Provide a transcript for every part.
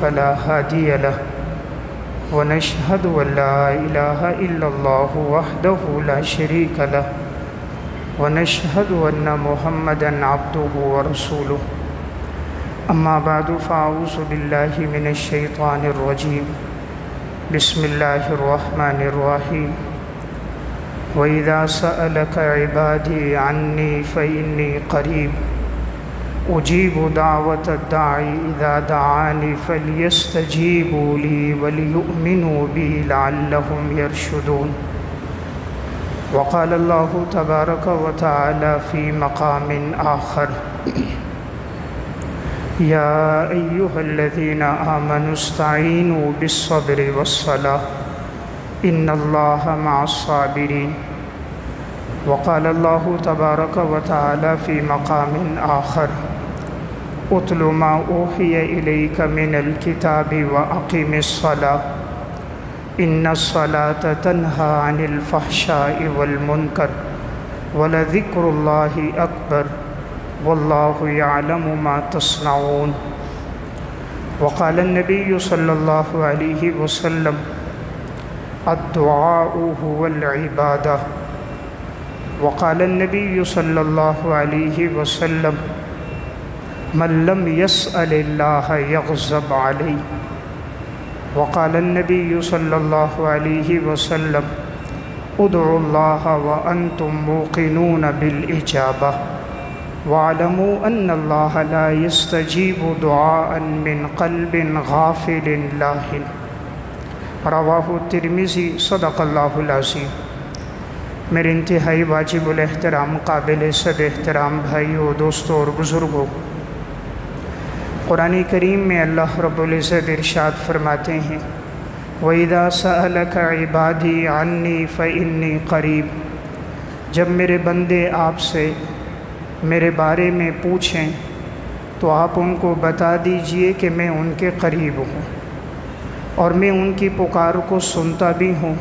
فلا هادي له ونشهد أن لا إله إلا الله وحده لا شريك له ونشهد أن محمدًا عبده ورسوله أما بعد فأعوذ بالله من الشيطان الرجيم بسم الله الرحمن الرحيم وإذا سألك عبادي عني فإني قريب أجيب دعوة الداعي إذا دعاني فليستجيبوا لي وليؤمنوا بي لعلهم يرشدون وقال الله تبارك وتعالى في مقام آخر يا أيها الذين آمنوا استعينوا بالصبر والصلاة إن الله مع الصابرين وقال الله تبارك وتعالى في مقام آخر اتل ما أوحي إليك من الكتاب وأقم الصلاة إن الصلاة تنهى عن الفحشاء والمنكر ولذكر الله أكبر والله يعلم ما تصنعون وقال النبي صلى الله عليه وسلم الدعاء هو العبادة وقال النبي صلى الله عليه وسلم من لم يسأل الله يغضب عليه وقال النبي صلى الله عليه وسلم ادعوا الله وأنتم موقنون بالإجابة واعلموا أن الله لا يستجيب دعاء من قلب غافل لاهٍ رواہ الترمذی صدق اللہ العظیم۔ میرے انتہائی واجب الاحترام قابل صد احترام بھائیوں، دوستوں اور بزرگوں، قرآن کریم میں اللہ رب العزت ارشاد فرماتے ہیں وَإِذَا سَأَلَكَ عِبَادِي عَنِّي فَإِنِّي قَرِيب، جب میرے بندے آپ سے میرے بارے میں پوچھیں تو آپ ان کو بتا دیجئے کہ میں ان کے قریب ہوں اور میں ان کی پکار کو سنتا بھی ہوں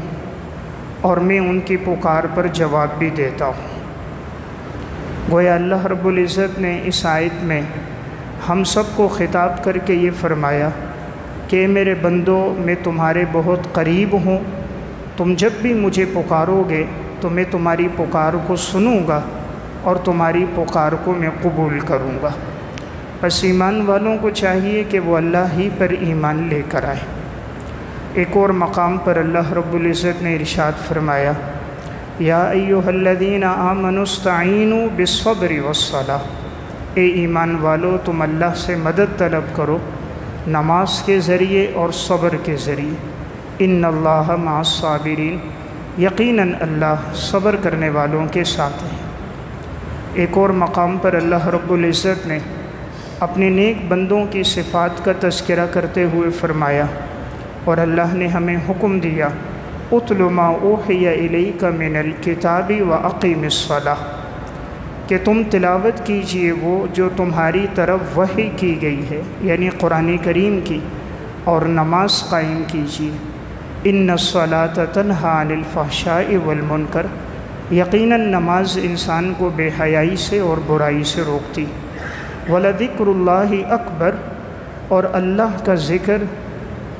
اور میں ان کی پکار پر جواب بھی دیتا ہوں۔ گویا اللہ رب العزت نے اس آیت میں ہم سب کو خطاب کر کے یہ فرمایا کہ میرے بندو میں تمہارے بہت قریب ہوں، تم جب بھی مجھے پکارو گے تو میں تمہاری پکار کو سنوں گا اور تمہاری پکار کو میں قبول کروں گا۔ پس ایمان والوں کو چاہیے کہ وہ اللہ ہی پر ایمان لے کر آئے۔ ایک اور مقام پر اللہ رب العزت نے ارشاد فرمایا یا ایھا الذین آمنوا استعینوا بالصبر والصلاۃ، اے ایمان والو تم اللہ سے مدد طلب کرو نماز کے ذریعے اور صبر کے ذریعے، ان اللہ مع الصابرین، یقیناً اللہ صبر کرنے والوں کے ساتھ ہے۔ ایک اور مقام پر اللہ رب العزت نے اپنے نیک بندوں کی صفات کا تذکرہ کرتے ہوئے فرمایا اور اللہ نے ہمیں حکم دیا اتل ما اوحی الیک من الکتاب واقیم الصلاۃ، کہ تم تلاوت کیجئے وہ جو تمہاری طرف وحی کی گئی ہے یعنی قرآن کریم کی، اور نماز قائم کیجئے۔ ان الصلاۃ تنہی عن الفحشاء والمنکر، یقیناً نماز انسان کو بے حیائی سے اور برائی سے روکتی۔ ولذکر اللہ اکبر، اور اللہ کا ذکر،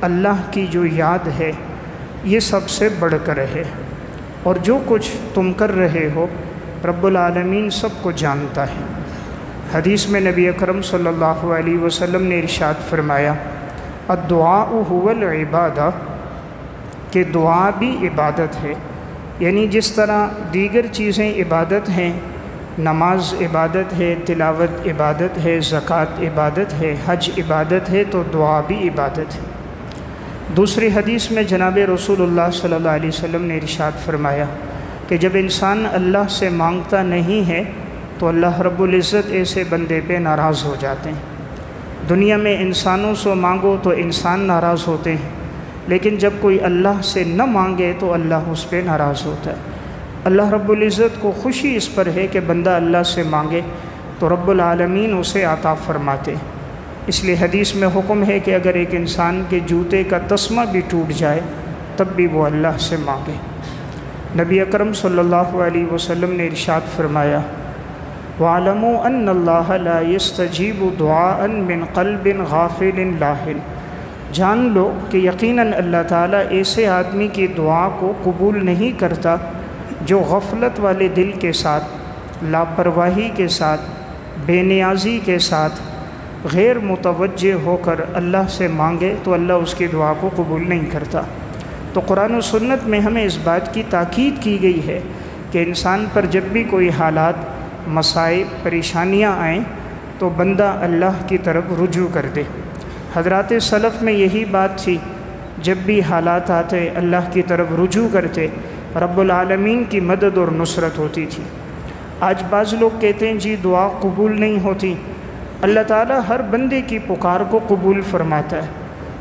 اللہ کی جو یاد ہے یہ سب سے بڑھ کر ہے، اور جو کچھ تم کر رہے ہو رب العالمین سب کو جانتا ہے۔ حدیث میں نبی اکرم صلی اللہ علیہ وسلم نے ارشاد فرمایا الدعاء هو العبادہ، کہ دعا بھی عبادت ہے، یعنی جس طرح دیگر چیزیں عبادت ہیں، نماز عبادت ہے، تلاوت عبادت ہے، زکوٰۃ عبادت ہے، حج عبادت ہے، تو دعا بھی عبادت ہے۔ دوسری حدیث میں جناب رسول اللہ صلی اللہ علیہ وسلم نے ارشاد فرمایا کہ جب انسان اللہ سے مانگتا نہیں ہے تو اللہ رب العزت ایسے بندے پہ ناراض ہو جاتے ہیں۔ دنیا میں انسانوں سے مانگو تو انسان ناراض ہوتے ہیں، لیکن جب کوئی اللہ سے نہ مانگے تو اللہ اس پہ ناراض ہوتا ہے۔ اللہ رب العزت کو خوشی اس پر ہے کہ بندہ اللہ سے مانگے تو رب العالمین اسے عطا فرماتے ہیں۔ اس لیے حدیث میں حکم ہے کہ اگر ایک انسان کے جوتے کا تسمہ بھی ٹوٹ جائے تب بھی وہ اللہ سے مانگے۔ نبی اکرم صلی اللہ علیہ وسلم نے ارشاد فرمایا وَاعْلَمُوا أَنَّ اللَّهَ لَا يَسْتَجِيبُ دُعَاءً مِّن قَلْبٍ غَافِلٍ لَاهٍ جان لو کہ یقیناً اللہ تعالیٰ ایسے آدمی کی دعا کو قبول نہیں کرتا جو غفلت والے دل کے ساتھ، لاپرواہی کے ساتھ، بے نیازی کے ساتھ، غیر متوجہ ہو کر اللہ سے مانگے تو اللہ اس کی دعا کو قبول نہیں کرتا۔ تو قرآن و سنت میں ہمیں اس بات کی تاکید کی گئی ہے کہ انسان پر جب بھی کوئی حالات، مصائب، پریشانیاں آئیں تو بندہ اللہ کی طرف رجوع کر دے۔ حضرات سلف میں یہی بات تھی، جب بھی حالات آتے اللہ کی طرف رجوع کرتے، رب العالمین کی مدد اور نصرت ہوتی تھی۔ آج بعض لوگ کہتے ہیں جی دعا قبول نہیں ہوتی۔ اللہ تعالیٰ ہر بندے کی پکار کو قبول فرماتا ہے،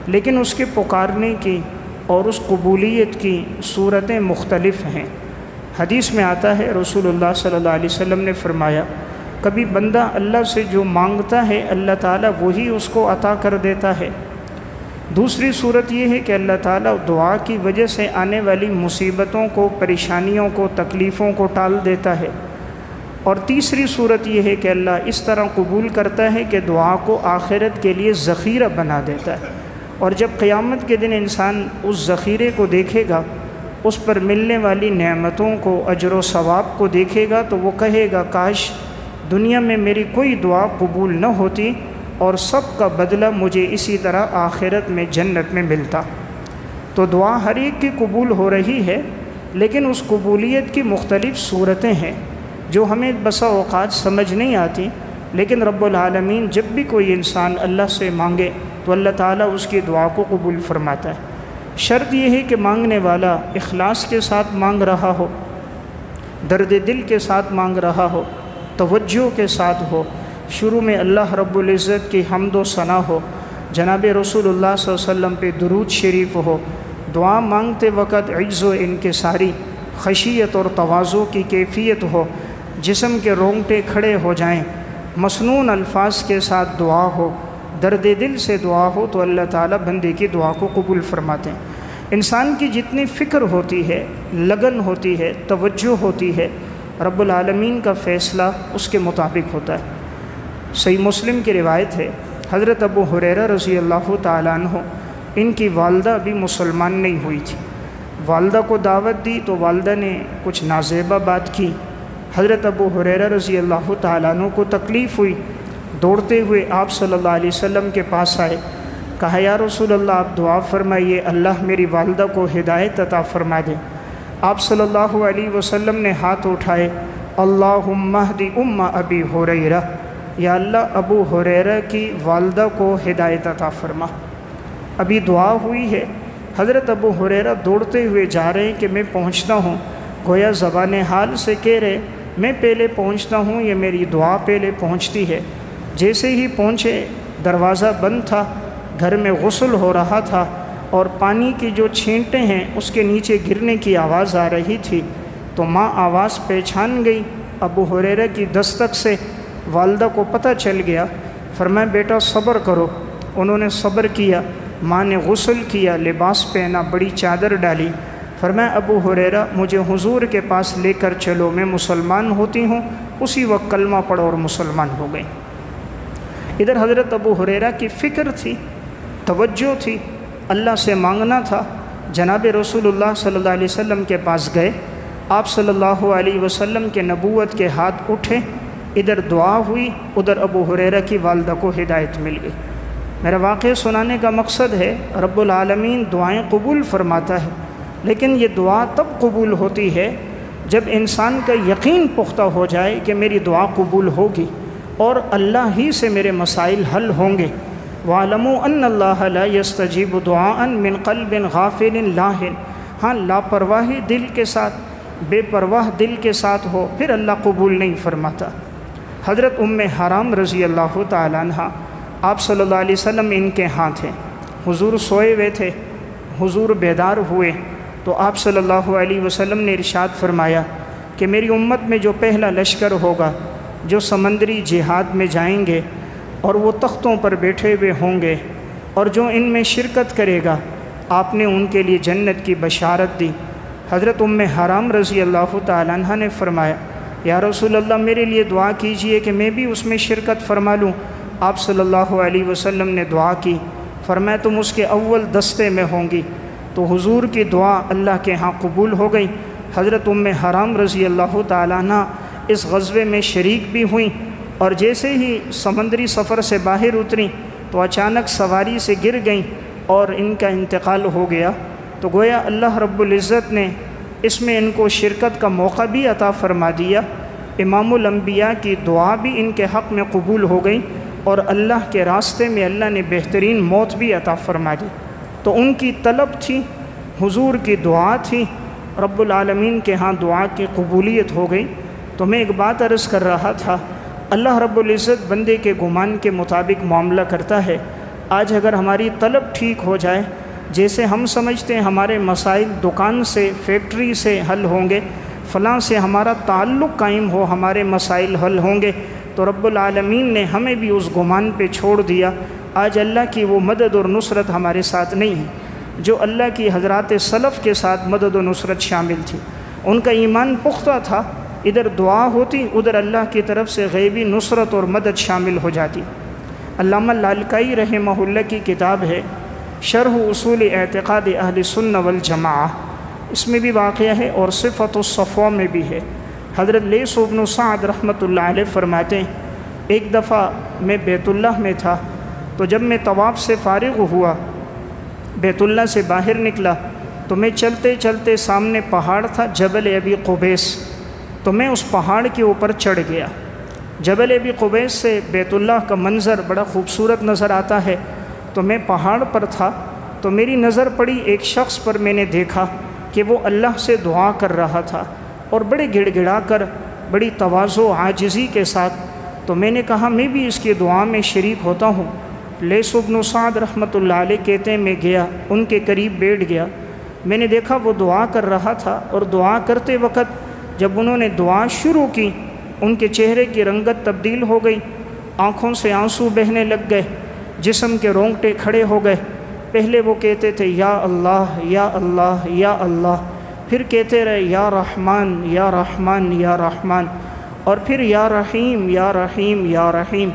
لیکن اس کے پکارنے کی اور اس قبولیت کی صورتیں مختلف ہیں۔ حدیث میں آتا ہے رسول اللہ صلی اللہ علیہ وسلم نے فرمایا، کبھی بندہ اللہ سے جو مانگتا ہے اللہ تعالیٰ وہی اس کو عطا کر دیتا ہے۔ دوسری صورت یہ ہے کہ اللہ تعالیٰ دعا کی وجہ سے آنے والی مصیبتوں کو، پریشانیوں کو، تکلیفوں کو ٹال دیتا ہے۔ اور تیسری صورت یہ ہے کہ اللہ اس طرح قبول کرتا ہے کہ دعا کو آخرت کے لیے ذخیرہ بنا دیتا ہے، اور جب قیامت کے دن انسان اس ذخیرے کو دیکھے گا، اس پر ملنے والی نعمتوں کو، اجر و ثواب کو دیکھے گا تو وہ کہے گا کاش دنیا میں میری کوئی دعا قبول نہ ہوتی اور سب کا بدلہ مجھے اسی طرح آخرت میں جنت میں ملتا۔ تو دعا ہر ایک کی قبول ہو رہی ہے، لیکن اس قبولیت کی مختلف صورتیں ہیں جو ہمیں بسا اوقات سمجھ نہیں آتی، لیکن رب العالمین جب بھی کوئی انسان اللہ سے مانگے تو اللہ تعالیٰ اس کی دعا کو قبول فرماتا ہے۔ شرط یہ ہے کہ مانگنے والا اخلاص کے ساتھ مانگ رہا ہو، درد دل کے ساتھ مانگ رہا ہو، توجہ کے ساتھ ہو، شروع میں اللہ رب العزت کی حمد و ثنا ہو، جناب رسول اللہ صلی اللہ علیہ وسلم پہ درود شریف ہو، دعا مانگتے وقت عجز و انکساری، خشیت اور تواضع کی کیفیت ہو، جسم کے رونگٹے کھڑے ہو جائیں، مسنون الفاظ کے ساتھ دعا ہو، درد دل سے دعا ہو تو اللہ تعالیٰ بندے کی دعا کو قبول فرماتے ہیں۔ انسان کی جتنی فکر ہوتی ہے، لگن ہوتی ہے، توجہ ہوتی ہے، رب العالمین کا فیصلہ اس کے مطابق ہوتا ہے۔ صحیح مسلم کی روایت ہے، حضرت ابو ہریرہ رضی اللہ تعالیٰ عنہ، ان کی والدہ بھی مسلمان نہیں ہوئی تھی۔ والدہ کو دعوت دی تو والدہ نے کچھ نازیبہ بات کی۔ حضرت ابو ہریرہ رضی اللہ تعالیٰ عنہ کو تکلیف ہوئی، دوڑتے ہوئے آپ صلی اللہ علیہ وسلم کے پاس آئے، کہا یا رسول اللہ آپ دعا فرمائیے اللہ میری والدہ کو ہدایت عطا فرما دے۔ آپ صلی اللہ علیہ وسلم نے ہاتھ اٹھائے، اللہم اہدی ام ابی ہریرہ، یا اللہ ابو ہریرہ کی والدہ کو ہدایت عطا فرما۔ ابھی دعا ہوئی ہے، حضرت ابو ہریرہ دوڑتے ہوئے جا رہے ہیں کہ میں پہنچتا ہوں، گویا زبان حال سے کہہ رہے میں پہلے پہنچتا ہوں، یہ میری دعا پہلے پہنچتی ہے۔ جیسے ہی پہنچے دروازہ بند تھا، گھر میں غسل ہو رہا تھا اور پانی کی جو چھینٹیں ہیں اس کے نیچے گرنے کی آواز آ رہی تھی، تو ماں آواز پہچان گئی ابو ہریرہ کی دستک سے، والدہ کو پتہ چل گیا، فرمایا بیٹا صبر کرو۔ انہوں نے صبر کیا، ماں نے غسل کیا، لباس پہنا، بڑی چادر ڈالی، فرمایا ابو ہریرہ مجھے حضور کے پاس لے کر چلو، میں مسلمان ہوتی ہوں۔ اسی وقت کلمہ پڑھا اور مسلمان ہو گئی۔ ادھر حضرت ابو ہریرہ کی فکر تھی، توجہ تھی، اللہ سے مانگنا تھا۔ جناب رسول اللہ صلی اللہ علیہ وسلم کے پاس گئے، آپ صلی اللہ علیہ وسلم کے نبوت کے ہاتھ اٹھے، ادھر دعا ہوئی، ادھر ابو ہریرہ کی والدہ کو ہدایت مل گئی۔ میرا واقعہ سنانے کا مقصد ہے رب العالمین دعائیں قبول فرماتا ہے، لیکن یہ دعا تب قبول ہوتی ہے جب انسان کا یقین پختہ ہو جائے کہ میری دعا قبول ہوگی اور اللہ ہی سے میرے مسائل حل ہوں گے۔ وَاعْلَمُوا أَنَّ اللَّهَ لَا يَسْتَجِيبُ دُعَاءً مِّن قَلْبٍ غَافِلٍ لَاهٍ۔ ہاں لاپرواہی دل کے ساتھ، بے پرواہ دل کے ساتھ ہو پھر اللہ قبول نہیں فرماتا۔ حضرت ام حرام رضی اللہ تعالیٰ عنہ، آپ صلی اللہ علیہ وسلم ان کے ہاں تھے، حضور سوئے ہوئے تھے، حضور بیدار ہوئے تو آپ صلی اللہ علیہ وسلم نے ارشاد فرمایا کہ میری امت میں جو پہلا لشکر ہوگا، جو سمندری جہاد میں جائیں گے اور وہ تختوں پر بیٹھے ہوئے ہوں گے، اور جو ان میں شرکت کرے گا آپ نے ان کے لیے جنت کی بشارت دی۔ حضرت ام حرام رضی اللہ تعالیٰ عنہ نے فرمایا یا رسول اللہ میرے لیے دعا کیجئے کہ میں بھی اس میں شرکت فرما لوں۔ آپ صلی اللہ علیہ وسلم نے دعا کی، فرمایا تم اس کے اول دستے میں ہوں گی۔ تو حضور کی دعا اللہ کے ہاں قبول ہو گئی۔ حضرت ام حرام رضی اللہ تعالیٰ عنہ اس غزوے میں شریک بھی ہوئیں، اور جیسے ہی سمندری سفر سے باہر اتریں تو اچانک سواری سے گر گئیں اور ان کا انتقال ہو گیا۔ تو گویا اللہ رب العزت نے اس میں ان کو شرکت کا موقع بھی عطا فرما دیا۔ امام الانبیاء کی دعا بھی ان کے حق میں قبول ہو گئی، اور اللہ کے راستے میں اللہ نے بہترین موت بھی عطا فرما دی۔ تو ان کی طلب تھی، حضور کی دعا تھی، رب العالمین کے ہاں دعا کی قبولیت ہو گئی۔ تو میں ایک بات عرض کر رہا تھا، اللہ رب العزت بندے کے گمان کے مطابق معاملہ کرتا ہے۔ آج اگر ہماری طلب ٹھیک ہو جائے، جیسے ہم سمجھتے ہیں ہمارے مسائل دکان سے، فیکٹری سے حل ہوں گے، فلاں سے ہمارا تعلق قائم ہو ہمارے مسائل حل ہوں گے، تو رب العالمین نے ہمیں بھی اس گمان پہ چھوڑ دیا۔ آج اللہ کی وہ مدد اور نصرت ہمارے ساتھ نہیں ہے جو اللہ کی حضرات سلف کے ساتھ مدد و نصرت شامل تھی۔ ان کا ایمان پختہ تھا، ادھر دعا ہوتی، ادھر اللہ کی طرف سے غیبی نصرت اور مدد شامل ہو جاتی۔ علامہ لالکائی رحمہ اللہ کی کتاب ہے شرح اصول اعتقاد اہل سنہ والجماعہ، اس میں بھی واقعہ ہے اور صفت الصفوہ میں بھی ہے۔ حضرت لیث بن سعد رحمۃ اللہ علیہ فرماتے ہیں، ایک دفعہ میں بیت اللہ میں تھا، تو جب میں طواف سے فارغ ہوا، بیت اللہ سے باہر نکلا، تو میں چلتے چلتے سامنے پہاڑ تھا جبل ابی قبیس، تو میں اس پہاڑ کے اوپر چڑھ گیا۔ جبل ابی قبیس سے بیت اللہ کا منظر بڑا خوبصورت نظر آتا ہے۔ تو میں پہاڑ پر تھا، تو میری نظر پڑی ایک شخص پر، میں نے دیکھا کہ وہ اللہ سے دعا کر رہا تھا اور بڑے گڑ گڑا کر، بڑی تواضع و عاجزی کے ساتھ۔ تو میں نے کہا میں بھی اس کی دعا میں شریک ہوتا ہوں۔ لیث بن سعد رحمۃ اللہ علیہ کہتے ہیں میں گیا، ان کے قریب بیٹھ گیا، میں نے دیکھا وہ دعا کر رہا تھا، اور دعا کرتے وقت جب انہوں نے دعا شروع کی، ان کے چہرے کی رنگت تبدیل ہو گئی، آنکھوں سے آنسو بہنے لگ گئے، جسم کے رونگٹے کھڑے ہو گئے۔ پہلے وہ کہتے تھے یا اللہ یا اللہ یا اللہ، پھر کہتے رہے یا رحمان یا رحمان یا رحمان، اور پھر یا رحیم یا رحیم یا رحیم،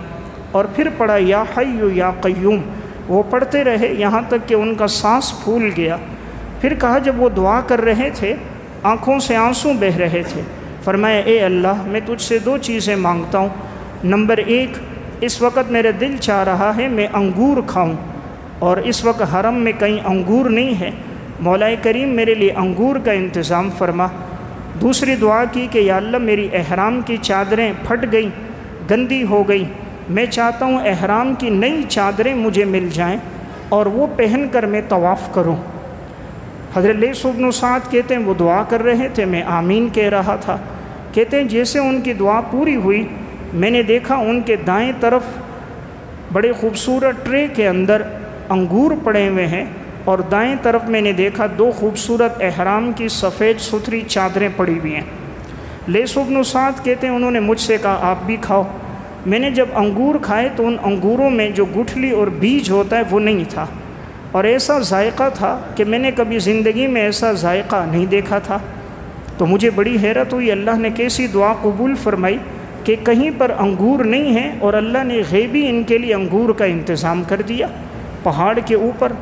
اور پھر پڑھا یا حی یا قیوم۔ وہ پڑھتے رہے یہاں تک کہ ان کا سانس پھول گیا۔ پھر کہا جب وہ دعا کر رہے تھے آنکھوں سے آنسو بہہ رہے تھے، فرمایا اے اللہ میں تجھ سے دو چیزیں مانگتا ہوں۔ نمبر ایک، اس وقت میرا دل چاہ رہا ہے میں انگور کھاؤں، اور اس وقت حرم میں کہیں انگور نہیں ہے، مولا کریم میرے لیے انگور کا انتظام فرما۔ دوسری دعا کی کہ یا اللہ میری احرام کی چادریں پھٹ گئیں، گندی ہو گئی، میں چاہتا ہوں احرام کی نئی چادریں مجھے مل جائیں اور وہ پہن کر میں طواف کروں۔ حضرت لیث بن سعد کہتے ہیں وہ دعا کر رہے تھے، میں آمین کہہ رہا تھا۔ کہتے ہیں جیسے ان کی دعا پوری ہوئی، میں نے دیکھا ان کے دائیں طرف بڑے خوبصورت ٹرے کے اندر انگور پڑے ہوئے ہیں، اور دائیں طرف میں نے دیکھا دو خوبصورت احرام کی سفید ستھری چادریں پڑی ہوئی ہیں۔ لیث بن سعد کہتے ہیں انہوں نے مجھ سے کہا آپ بھی کھاؤ۔ میں نے جب انگور کھائے تو ان انگوروں میں جو گٹھلی اور بیج ہوتا ہے وہ نہیں تھا، اور ایسا ذائقہ تھا کہ میں نے کبھی زندگی میں ایسا ذائقہ نہیں دیکھا تھا۔ تو مجھے بڑی حیرت ہوئی، اللہ نے کیسی دعا قبول فرمائی کہ کہیں پر انگور نہیں ہیں اور اللہ نے غیبی ان کے لیے انگور کا انتظام کر دیا پہاڑ کے اوپر۔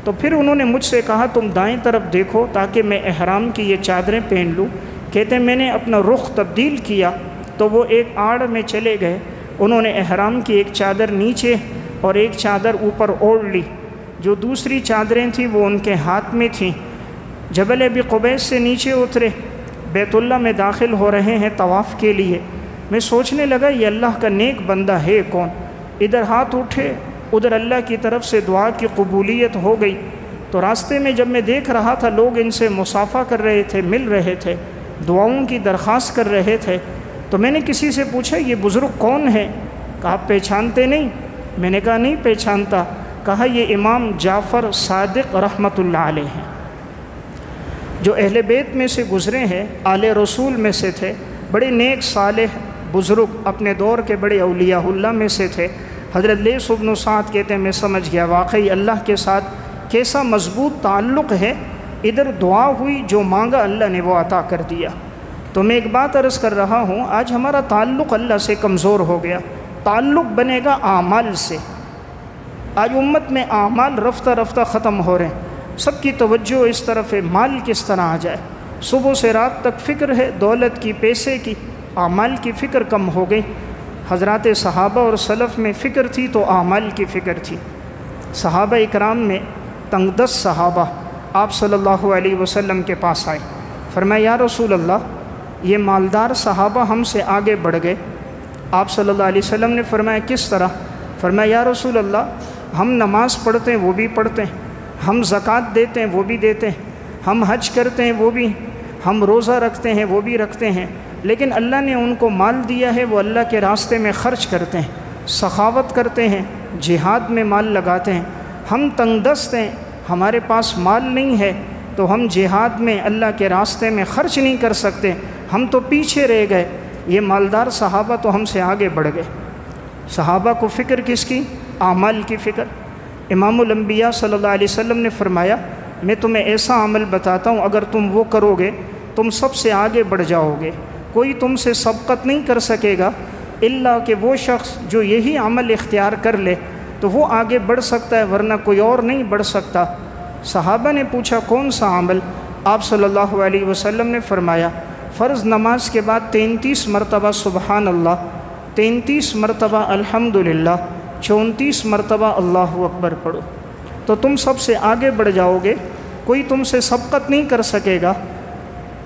تو پھر انہوں نے مجھ سے کہا تم دائیں طرف دیکھو تاکہ میں احرام کی یہ چادریں پہن لوں۔ کہتے ہیں میں نے اپنا رخ تبدیل کیا تو وہ ایک آڑ میں چلے گئے، انہوں نے احرام کی ایک چادر نیچے اور ایک چادر اوپر اوڑھ لی، جو دوسری چادریں تھیں وہ ان کے ہاتھ میں تھیں۔ جبل ابی قبیس سے نیچے اترے، بیت اللہ میں داخل ہو رہے ہیں طواف کے لیے۔ میں سوچنے لگا یہ اللہ کا نیک بندہ ہے کون؟ ادھر ہاتھ اٹھے، ادھر اللہ کی طرف سے دعا کی قبولیت ہو گئی۔ تو راستے میں جب میں دیکھ رہا تھا لوگ ان سے مصافحہ کر رہے تھے، مل رہے تھے، دعاؤں کی درخواست کر رہے تھے، تو میں نے کسی سے پوچھا یہ بزرگ کون ہے؟ کہا آپ پہچانتے نہیں؟ میں نے کہا نہیں پہچانتا۔ کہا یہ امام جعفر صادق رحمۃ اللہ علیہ ہیں، جو اہل بیت میں سے گزرے ہیں، آل رسول میں سے تھے، بڑے نیک صالح بزرگ، اپنے دور کے بڑے اولیاء اللہ میں سے تھے۔ حضرت لیث بن سعد کہتے ہیں میں سمجھ گیا واقعی اللہ کے ساتھ کیسا مضبوط تعلق ہے، ادھر دعا ہوئی، جو مانگا اللہ نے وہ عطا کر دیا۔ تو میں ایک بات عرض کر رہا ہوں، آج ہمارا تعلق اللہ سے کمزور ہو گیا۔ تعلق بنے گا اعمال سے، آج امت میں اعمال رفتہ رفتہ ختم ہو رہے ہیں، سب کی توجہ اس طرف ہے مال کس طرح آ جائے، صبح سے رات تک فکر ہے دولت کی، پیسے کی، اعمال کی فکر کم ہو گئی۔ حضرات صحابہ اور سلف میں فکر تھی تو اعمال کی فکر تھی۔ صحابہ اکرام میں تنگ دست صحابہ آپ صلی اللہ علیہ وسلم کے پاس آئے، فرمایا یا رسول اللہ یہ مالدار صحابہ ہم سے آگے بڑھ گئے۔ آپ صلی اللہ علیہ وسلم نے فرمایا کس طرح؟ فرمایا یا رسول اللہ ہم نماز پڑھتے ہیں وہ بھی پڑھتے ہیں، ہم زکوٰۃ دیتے ہیں وہ بھی دیتے ہیں، ہم حج کرتے ہیں وہ بھی، ہم روزہ رکھتے ہیں وہ بھی رکھتے ہیں، لیکن اللہ نے ان کو مال دیا ہے وہ اللہ کے راستے میں خرچ کرتے ہیں، سخاوت کرتے ہیں، جہاد میں مال لگاتے ہیں۔ ہم تنگ دست ہیں، ہمارے پاس مال نہیں ہے تو ہم جہاد میں اللہ کے راستے میں خرچ نہیں کر سکتے، ہم تو پیچھے رہ گئے۔ یہ مالدار صحابہ تو ہم سے آگے بڑھ گئے۔ صحابہ کو فکر کس کی؟ اعمال کی فکر۔ امام الانبیاء صلی اللہ علیہ وسلم نے فرمایا میں تمہیں ایسا عمل بتاتا ہوں اگر تم وہ کرو گے تم سب سے آگے بڑھ جاؤ گے، کوئی تم سے سبقت نہیں کر سکے گا الا کہ وہ شخص جو یہی عمل اختیار کر لے تو وہ آگے بڑھ سکتا ہے، ورنہ کوئی اور نہیں بڑھ سکتا۔ صحابہ نے پوچھا کون سا عمل؟ آپ صلی اللہ علیہ وسلم نے فرمایا فرض نماز کے بعد 33 مرتبہ سبحان اللہ، 33 مرتبہ الحمدللہ، 34 مرتبہ اللہ اکبر پڑھو تو تم سب سے آگے بڑھ جاؤ گے، کوئی تم سے سبقت نہیں کر سکے گا۔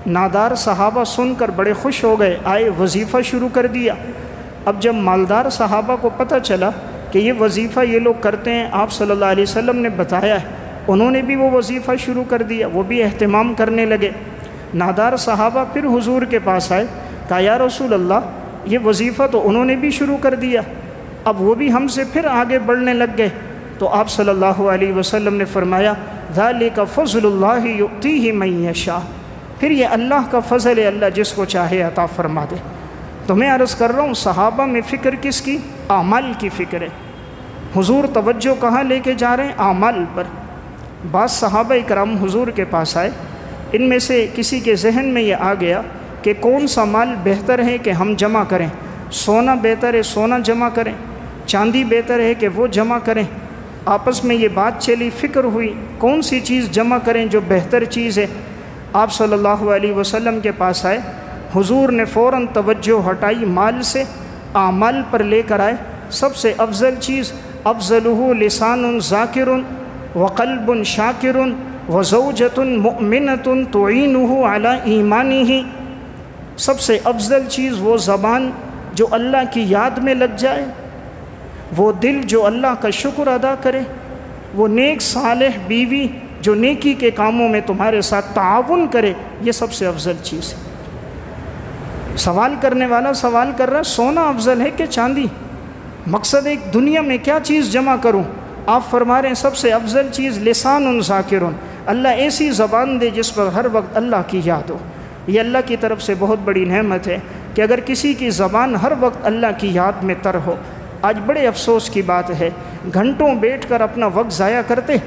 نادار صحابہ سن کر بڑے خوش ہو گئے، آئے وظیفہ شروع کر دیا۔ اب جب مالدار صحابہ کو پتہ چلا کہ یہ وظیفہ یہ لوگ کرتے ہیں، آپ صلی اللہ علیہ وسلم نے بتایا ہے، انہوں نے بھی وہ وظیفہ شروع کر دیا، وہ بھی اہتمام کرنے لگے۔ نادار صحابہ پھر حضور کے پاس آئے، کہا یا رسول اللہ یہ وظیفہ تو انہوں نے بھی شروع کر دیا، اب وہ بھی ہم سے پھر آگے بڑھنے لگ گئے۔ تو آپ صلی اللہ علیہ وسلم نے فرمایا ذالک فضل اللہ یؤتیہ من یشاء، پھر یہ اللہ کا فضل ہے، اللہ جس کو چاہے عطا فرما دے۔ تو میں عرض کر رہا ہوں صحابہ میں فکر کس کی؟ اعمال کی فکر ہے۔ حضور توجہ کہاں لے کے جا رہے ہیں؟ اعمال پر۔ بعض صحابہ اکرام حضور کے پاس آئے، ان میں سے کسی کے ذہن میں یہ آ گیا کہ کون سا مال بہتر ہے کہ ہم جمع کریں، سونا بہتر ہے سونا جمع کریں، چاندی بہتر ہے کہ وہ جمع کریں۔ آپس میں یہ بات چلی، فکر ہوئی کون سی چیز جمع کریں جو بہتر چیز ہے۔ آپ صلی اللہ علیہ وسلم کے پاس آئے، حضور نے فوراً توجہ ہٹائی مال سے، اعمال پر لے کر آئے۔ سب سے افضل چیز افضلہ لسان ذاکر وقلب شاکر وزوجۃ مؤمنۃ تعینہ علی ایمانہ، سب سے افضل چیز وہ زبان جو اللہ کی یاد میں لگ جائے، وہ دل جو اللہ کا شکر ادا کرے، وہ نیک صالح بیوی جو نیکی کے کاموں میں تمہارے ساتھ تعاون کرے، یہ سب سے افضل چیز ہے۔ سوال کرنے والا سوال کر رہا ہے سونا افضل ہے کہ چاندی؟ مقصد ایک دنیا میں کیا چیز جمع کروں؟ آپ فرما رہے ہیں سب سے افضل چیز لسان ذاکر، اللہ ایسی زبان دے جس پر ہر وقت اللہ کی یاد ہو۔ یہ اللہ کی طرف سے بہت بڑی نعمت ہے کہ اگر کسی کی زبان ہر وقت اللہ کی یاد میں تر ہو۔ آج بڑے افسوس کی بات ہے، گھنٹوں بیٹھ کر اپنا وقت ضائع کرتے،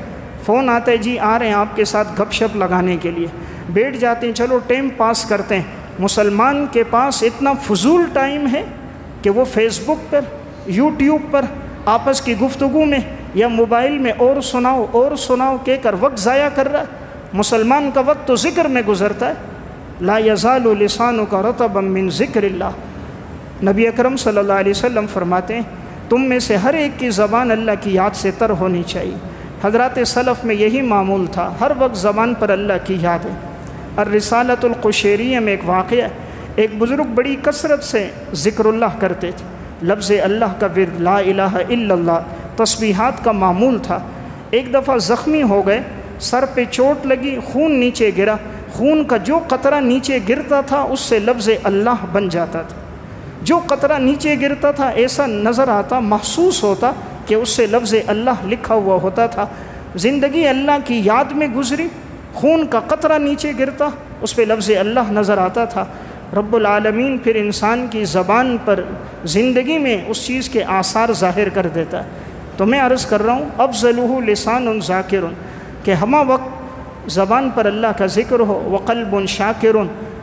فون آتا ہے جی آ رہے ہیں آپ کے ساتھ گپ شپ لگانے کے لیے، بیٹھ جاتے ہیں چلو ٹائم پاس کرتے ہیں۔ مسلمان کے پاس اتنا فضول ٹائم ہے کہ وہ فیس بک پر، یوٹیوب پر آپس کی گفتگو میں یا موبائل میں اور سناؤ کہہ کر وقت ضائع کر رہا ہے۔ مسلمان کا وقت تو ذکر میں گزرتا ہے۔ لا یزال لسانک رطبا من ذکر اللہ، نبی اکرم صلی اللہ علیہ وسلم فرماتے ہیں تم میں سے ہر ایک کی زبان اللہ کی یاد سے تر ہونی چاہیے۔ حضرات سلف میں یہی معمول تھا، ہر وقت زبان پر اللہ کی یاد ہے۔ الرسالۃ القشیریہ میں ایک واقعہ ہے، ایک بزرگ بڑی کثرت سے ذکر اللہ کرتے تھے، لفظ اللہ کا ورد، لا الہ الا اللہ، تسبیحات کا معمول تھا۔ ایک دفعہ زخمی ہو گئے، سر پہ چوٹ لگی، خون نیچے گرا، خون کا جو قطرہ نیچے گرتا تھا اس سے لفظ اللہ بن جاتا تھا۔ جو قطرہ نیچے گرتا تھا ایسا نظر آتا، محسوس ہوتا کہ اس سے لفظ اللہ لکھا ہوا ہوتا تھا۔ زندگی اللہ کی یاد میں گزری، خون کا قطرہ نیچے گرتا، اس پہ لفظ اللہ نظر آتا تھا۔ رب العالمین پھر انسان کی زبان پر زندگی میں اس چیز کے آثار ظاہر کر دیتا ہے۔ تو میں عرض کر رہا ہوں افضلہ لسان ذاکر، کہ ہمہ وقت زبان پر اللہ کا ذکر ہو، وقلب شاکر،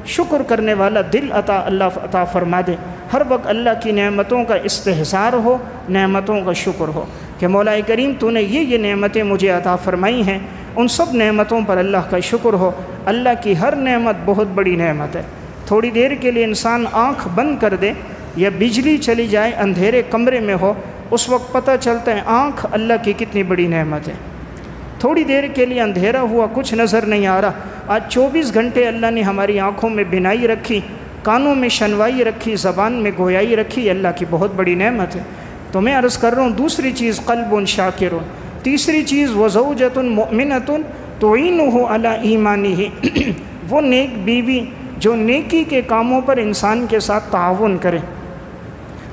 شکر کرنے والا دل اللہ عطا فرما دے، ہر وقت اللہ کی نعمتوں کا استحضار ہو، نعمتوں کا شکر ہو۔ کہ مولا کریم تو نے یہ نعمتیں مجھے عطا فرمائی ہیں، ان سب نعمتوں پر اللہ کا شکر ہو۔ اللہ کی ہر نعمت بہت بڑی نعمت ہے۔ تھوڑی دیر کے لیے انسان آنکھ بند کر دے یا بجلی چلی جائے، اندھیرے کمرے میں ہو، اس وقت پتہ چلتا ہے آنکھ اللہ کی کتنی بڑی نعمت ہے۔ تھوڑی دیر کے لیے اندھیرا ہوا، کچھ نظر نہیں آ رہا، آج 24 گھنٹے اللہ نے ہماری آنکھوں میں بینائی رکھی، کانوں میں شنوائی رکھی، زبان میں گویائی رکھی، اللہ کی بہت بڑی نعمت ہے۔ تو میں عرض کر رہا ہوں دوسری چیز قلب شاکر، تیسری چیز وزوجۃ مؤمنۃ تعینہ علی ایمانہ، وہ نیک بیوی جو نیکی کے کاموں پر انسان کے ساتھ تعاون کرے،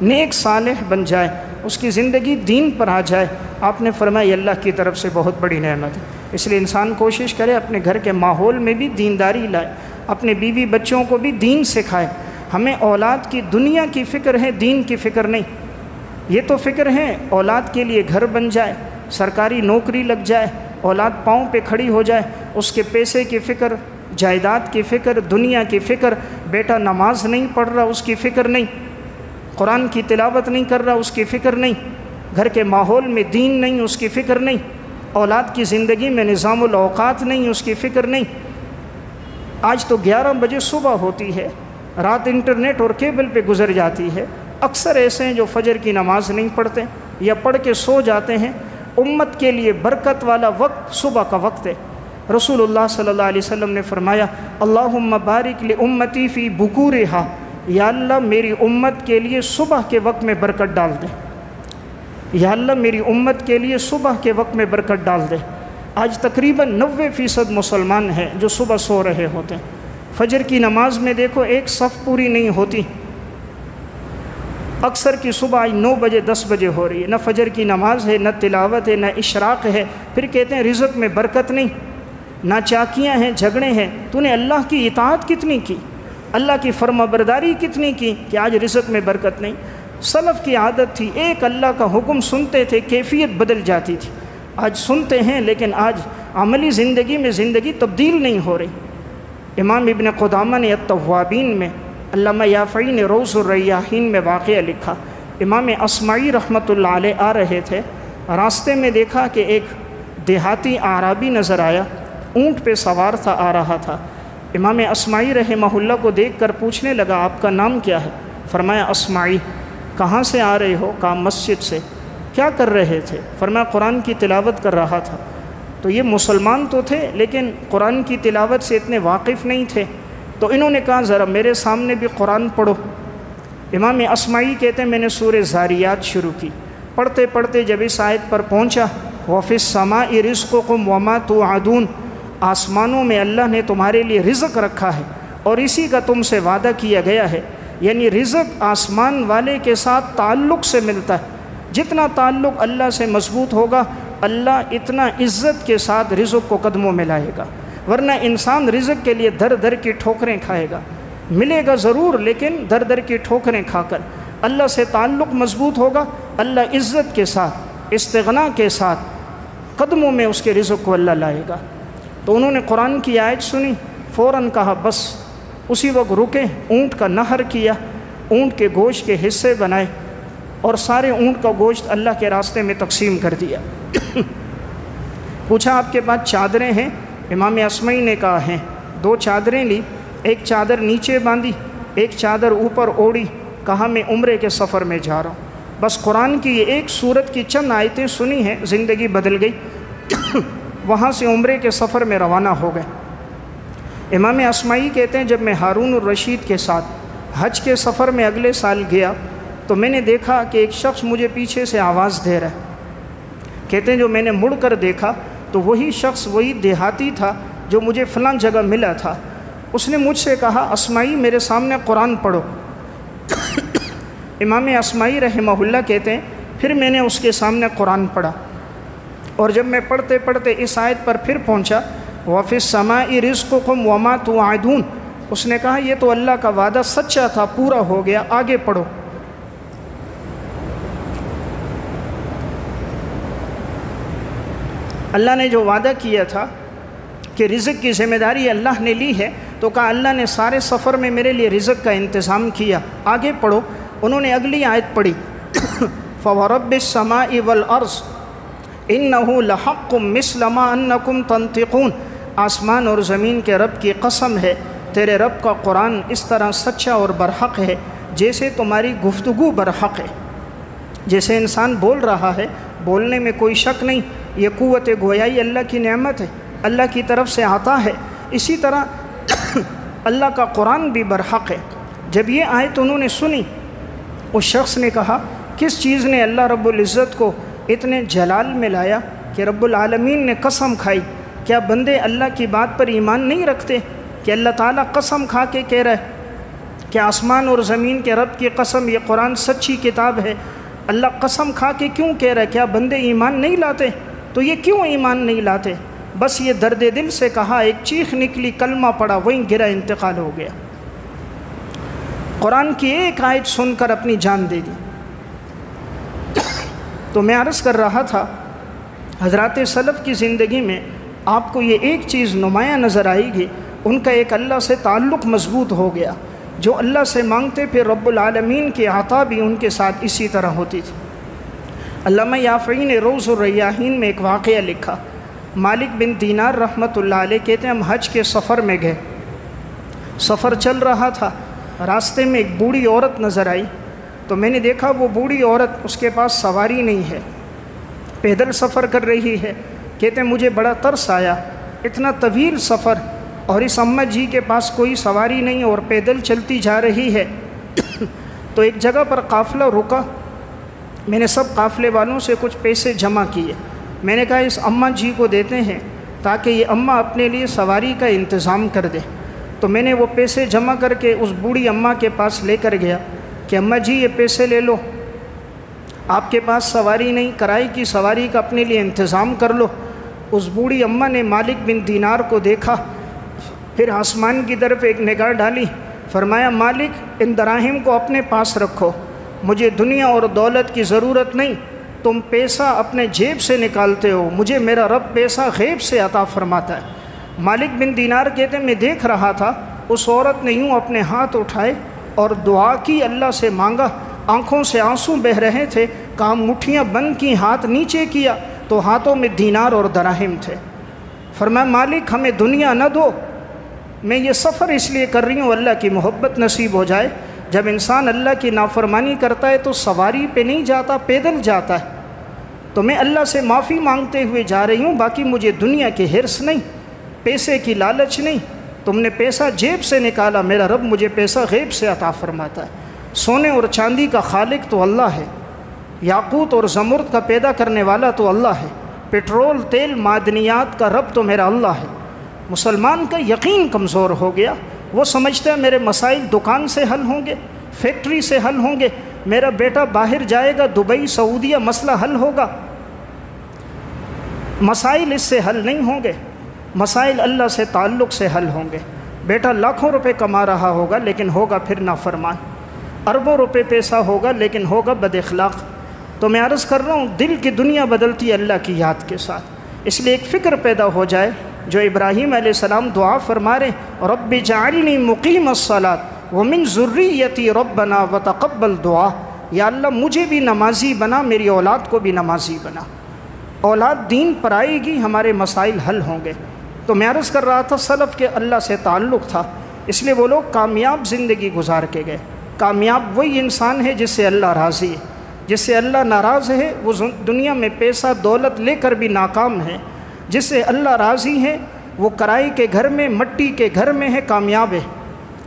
نیک صالح بن جائے، اس کی زندگی دین پر آ جائے۔ آپ نے فرمایا اللہ کی طرف سے بہت بڑی نعمت ہے۔ اس لیے انسان کوشش کرے اپنے گھر کے ماحول میں بھی دینداری لائے، اپنے بیوی بچوں کو بھی دین سکھائے۔ ہمیں اولاد کی دنیا کی فکر ہے، دین کی فکر نہیں۔ یہ تو فکر ہے اولاد کے لیے گھر بن جائے، سرکاری نوکری لگ جائے، اولاد پاؤں پہ کھڑی ہو جائے، اس کے پیسے کی فکر، جائیداد کی فکر، دنیا کی فکر، بیٹا نماز نہیں پڑھ رہا اس کی فکر نہیں، قرآن کی تلاوت نہیں کر رہا اس کی فکر نہیں، گھر کے ماحول میں دین نہیں اس کی فکر نہیں، اولاد کی زندگی میں نظام الاوقات نہیں اس کی فکر نہیں۔ آج تو 11 بجے صبح ہوتی ہے، رات انٹرنیٹ اور کیبل پہ گزر جاتی ہے۔ اکثر ایسے ہیں جو فجر کی نماز نہیں پڑھتے یا پڑھ کے سو جاتے ہیں۔ امت کے لیے برکت والا وقت صبح کا وقت ہے۔ رسول اللہ صلی اللہ علیہ وسلم نے فرمایا اللہم بارک لامتی فی بکورہا، یا اللہ میری امت کے لیے صبح کے وقت میں برکت ڈال دے، یا اللہ میری امت کے لیے صبح کے وقت میں برکت ڈال دے۔ آج تقریباً 90% مسلمان ہیں جو صبح سو رہے ہوتے ہیں۔ فجر کی نماز میں دیکھو ایک صف پوری نہیں ہوتی، اکثر کی صبح آج 9 بجے 10 بجے ہو رہی ہے، نہ فجر کی نماز ہے، نہ تلاوت ہے، نہ اشراق ہے۔ پھر کہتے ہیں رزق میں برکت نہیں، نہ چاکیاں ہیں، جھگڑے ہیں۔ تو نے اللہ کی اطاعت کتنی کی، اللہ کی فرما برداری کتنی کی کہ آج رزق میں برکت نہیں۔ سلف کی عادت تھی ایک اللہ کا حکم سنتے تھے، کیفیت بدل جاتی تھی۔ آج سنتے ہیں لیکن آج عملی زندگی میں زندگی تبدیل نہیں ہو رہی۔ امام ابن قدامہ نے التوابین میں، علامہ یافعی نے روض الریاحین میں واقعہ لکھا۔ امام اصمعی رحمۃ اللہ علیہ آ رہے تھے، راستے میں دیکھا کہ ایک دیہاتی اعرابی نظر آیا، اونٹ پہ سوار تھا، آ رہا تھا۔ امام اصمعی رحمہ اللہ کو دیکھ کر پوچھنے لگا آپ کا نام کیا ہے؟ فرمایا اصمعی۔ کہاں سے آ رہے ہو؟ کہا مسجد سے۔ کیا کر رہے تھے؟ فرمایا قرآن کی تلاوت کر رہا تھا۔ تو یہ مسلمان تو تھے لیکن قرآن کی تلاوت سے اتنے واقف نہیں تھے، تو انہوں نے کہا ذرا میرے سامنے بھی قرآن پڑھو۔ امام اصمعی کہتے ہیں میں نے سورہ زاریات شروع کی، پڑھتے پڑھتے جب اس آیت پر پہنچا وَفِي السَّمَاءِ رِزْقُكُمْ وَمَا تُوعَدُونَ، آسمانوں میں اللہ نے تمہارے لیے رزق رکھا ہے اور اسی کا تم سے وعدہ کیا گیا ہے۔ یعنی رزق آسمان والے کے ساتھ تعلق سے ملتا ہے، جتنا تعلق اللہ سے مضبوط ہوگا اللہ اتنا عزت کے ساتھ رزق کو قدموں میں لائے گا، ورنہ انسان رزق کے لیے در در کی ٹھوکریں کھائے گا، ملے گا ضرور لیکن در در کی ٹھوکریں کھا کر۔ اللہ سے تعلق مضبوط ہوگا، اللہ عزت کے ساتھ استغنا کے ساتھ قدموں میں اس کے رزق کو اللہ لائے گا۔ تو انہوں نے قرآن کی آیت سنی، فوراً کہا بس، اسی وقت رکے، اونٹ کا نہر کیا، اونٹ کے گوشت کے حصے بنائے اور سارے اونٹ کا گوشت اللہ کے راستے میں تقسیم کر دیا۔ پوچھا آپ کے پاس چادریں ہیں؟ امام اصمعی نے کہا ہیں۔ 2 چادریں لی، ایک چادر نیچے باندھی، ایک چادر اوپر اوڑھی، کہا میں عمرے کے سفر میں جا رہا ہوں۔ بس قرآن کی یہ ایک سورت کی چند آیتیں سنی ہیں، زندگی بدل گئی۔ وہاں سے عمرے کے سفر میں روانہ ہو گئے۔ امام اصمعی کہتے ہیں جب میں ہارون الرشید کے ساتھ حج کے سفر میں اگلے سال گیا تو میں نے دیکھا کہ ایک شخص مجھے پیچھے سے آواز دے رہا ہے۔ کہتے ہیں جو میں نے مڑ کر دیکھا تو وہی شخص، وہی دیہاتی تھا جو مجھے فلاں جگہ ملا تھا۔ اس نے مجھ سے کہا اصمعی میرے سامنے قرآن پڑھو۔ امام اصمعی رحمہ اللہ کہتے ہیں پھر میں نے اس کے سامنے قرآن پڑھا، اور جب میں پڑھتے پڑھتے اس آیت پر پھر پہنچا وَفِي السَّمَاءِ رِزْقُكُمْ وَمَا تُوعَدُونَ، اس نے کہا یہ تو اللہ کا وعدہ سچا تھا، پورا ہو گیا، آگے پڑھو۔ اللہ نے جو وعدہ کیا تھا کہ رزق کی ذمہ داری اللہ نے لی ہے، تو کہا اللہ نے سارے سفر میں میرے لیے رزق کا انتظام کیا، آگے پڑھو۔ انہوں نے اگلی آیت پڑھی فَوَرَبِّ السَّمَاءِ وَالْأَرْضِ انہ لحق مثل ما انکم تنطقون، آسمان اور زمین کے رب کی قسم ہے، تیرے رب کا قرآن اس طرح سچا اور برحق ہے جیسے تمہاری گفتگو برحق ہے۔ جیسے انسان بول رہا ہے، بولنے میں کوئی شک نہیں، یہ قوت گویائی اللہ کی نعمت ہے، اللہ کی طرف سے عطا ہے۔ اسی طرح اللہ کا قرآن بھی برحق ہے۔ جب یہ آیت انہوں نے سنی، اس شخص نے کہا کس چیز نے اللہ رب العزت کو اتنے جلال میں لایا کہ رب العالمین نے قسم کھائی؟ کیا بندے اللہ کی بات پر ایمان نہیں رکھتے کہ اللہ تعالیٰ قسم کھا کے کہہ رہا ہے کہ آسمان اور زمین کے رب کی قسم، یہ قرآن سچی کتاب ہے؟ اللہ قسم کھا کے کیوں کہہ رہا ہے؟ کیا بندے ایمان نہیں لاتے؟ تو یہ کیوں ایمان نہیں لاتے؟ بس یہ درد دل سے کہا، ایک چیخ نکلی، کلمہ پڑا، وہیں گرا، انتقال ہو گیا۔ قرآن کی ایک آیت سن کر اپنی جان دے دی۔ تو میں عرض کر رہا تھا، حضرات سلف کی زندگی میں آپ کو یہ ایک چیز نمایاں نظر آئے گی، ان کا ایک اللہ سے تعلق مضبوط ہو گیا۔ جو اللہ سے مانگتے پھر رب العالمین کی عطا بھی ان کے ساتھ اسی طرح ہوتی تھی۔ علامہ یافعی نے روض الریاحین میں ایک واقعہ لکھا۔ مالک بن دینار رحمۃ اللہ علیہ کہتے ہیں ہم حج کے سفر میں گئے، سفر چل رہا تھا، راستے میں ایک بوڑھی عورت نظر آئی، تو میں نے دیکھا وہ بوڑھی عورت، اس کے پاس سواری نہیں ہے، پیدل سفر کر رہی ہے۔ کہتے ہیں مجھے بڑا ترس آیا، اتنا طویل سفر اور اس اماں جی کے پاس کوئی سواری نہیں اور پیدل چلتی جا رہی ہے۔ تو ایک جگہ پر قافلہ رکا، میں نے سب قافلے والوں سے کچھ پیسے جمع کیے، میں نے کہا اس اماں جی کو دیتے ہیں تاکہ یہ اماں اپنے لیے سواری کا انتظام کر دے۔ تو میں نے وہ پیسے جمع کر کے اس بوڑھی اماں کے پاس لے کر گیا کہ اماں جی یہ پیسے لے لو، آپ کے پاس سواری نہیں، کرائے کی سواری کا اپنے لیے انتظام کر لو۔ اس بوڑھی اماں نے مالک بن دینار کو دیکھا، پھر آسمان کی طرف ایک نگاہ ڈالی، فرمایا مالک ان دراہم کو اپنے پاس رکھو، مجھے دنیا اور دولت کی ضرورت نہیں، تم پیسہ اپنے جیب سے نکالتے ہو، مجھے میرا رب پیسہ غیب سے عطا فرماتا ہے۔ مالک بن دینار کہتے ہیں میں دیکھ رہا تھا، اس عورت نے یوں اپنے ہاتھ اٹھائے اور دعا کی، اللہ سے مانگا، آنکھوں سے آنسو بہہ رہے تھے، کہا مٹھیاں بند کی، ہاتھ نیچے کیا تو ہاتھوں میں دینار اور دراہم تھے۔ فرمایا مالک ہمیں دنیا نہ دو، میں یہ سفر اس لیے کر رہی ہوں اللہ کی محبت نصیب ہو جائے۔ جب انسان اللہ کی نافرمانی کرتا ہے تو سواری پہ نہیں جاتا، پیدل جاتا ہے۔ تو میں اللہ سے معافی مانگتے ہوئے جا رہی ہوں، باقی مجھے دنیا کی حرص نہیں، پیسے کی لالچ نہیں، تم نے پیسہ جیب سے نکالا، میرا رب مجھے پیسہ غیب سے عطا فرماتا ہے۔ سونے اور چاندی کا خالق تو اللہ ہے، یاقوت اور زمرد کا پیدا کرنے والا تو اللہ ہے، پٹرول تیل معدنیات کا رب تو میرا اللہ ہے۔ مسلمان کا یقین کمزور ہو گیا، وہ سمجھتا ہے میرے مسائل دکان سے حل ہوں گے، فیکٹری سے حل ہوں گے، میرا بیٹا باہر جائے گا دبئی سعودیہ مسئلہ حل ہوگا۔ مسائل اس سے حل نہیں ہوں گے، مسائل اللہ سے تعلق سے حل ہوں گے۔ بیٹا لاکھوں روپے کما رہا ہوگا لیکن ہوگا پھر نافرمان، اربوں روپے پیسہ ہوگا لیکن ہوگا بد اخلاق۔ تو میں عرض کر رہا ہوں دل کی دنیا بدلتی اللہ کی یاد کے ساتھ، اس لیے ایک فکر پیدا ہو جائے جو ابراہیم علیہ السلام دعا فرما رہے، رب جعلنی مقیم الصلاۃ ومن ذریتی ربنا وتقبل دعا، یا اللہ مجھے بھی نمازی بنا، میری اولاد کو بھی نمازی بنا۔ اولاد دین پر آئے گی، ہمارے مسائل حل ہوں گے۔ تو میں عرض کر رہا تھا سلف کے اللہ سے تعلق تھا، اس لیے وہ لوگ کامیاب زندگی گزار کے گئے۔ کامیاب وہی انسان ہے جس سے اللہ راضی ہے، جس سے اللہ ناراض ہے وہ دنیا میں پیسہ دولت لے کر بھی ناکام ہے، جس سے اللہ راضی ہے وہ کرائے کے گھر میں مٹی کے گھر میں ہے، کامیاب ہے۔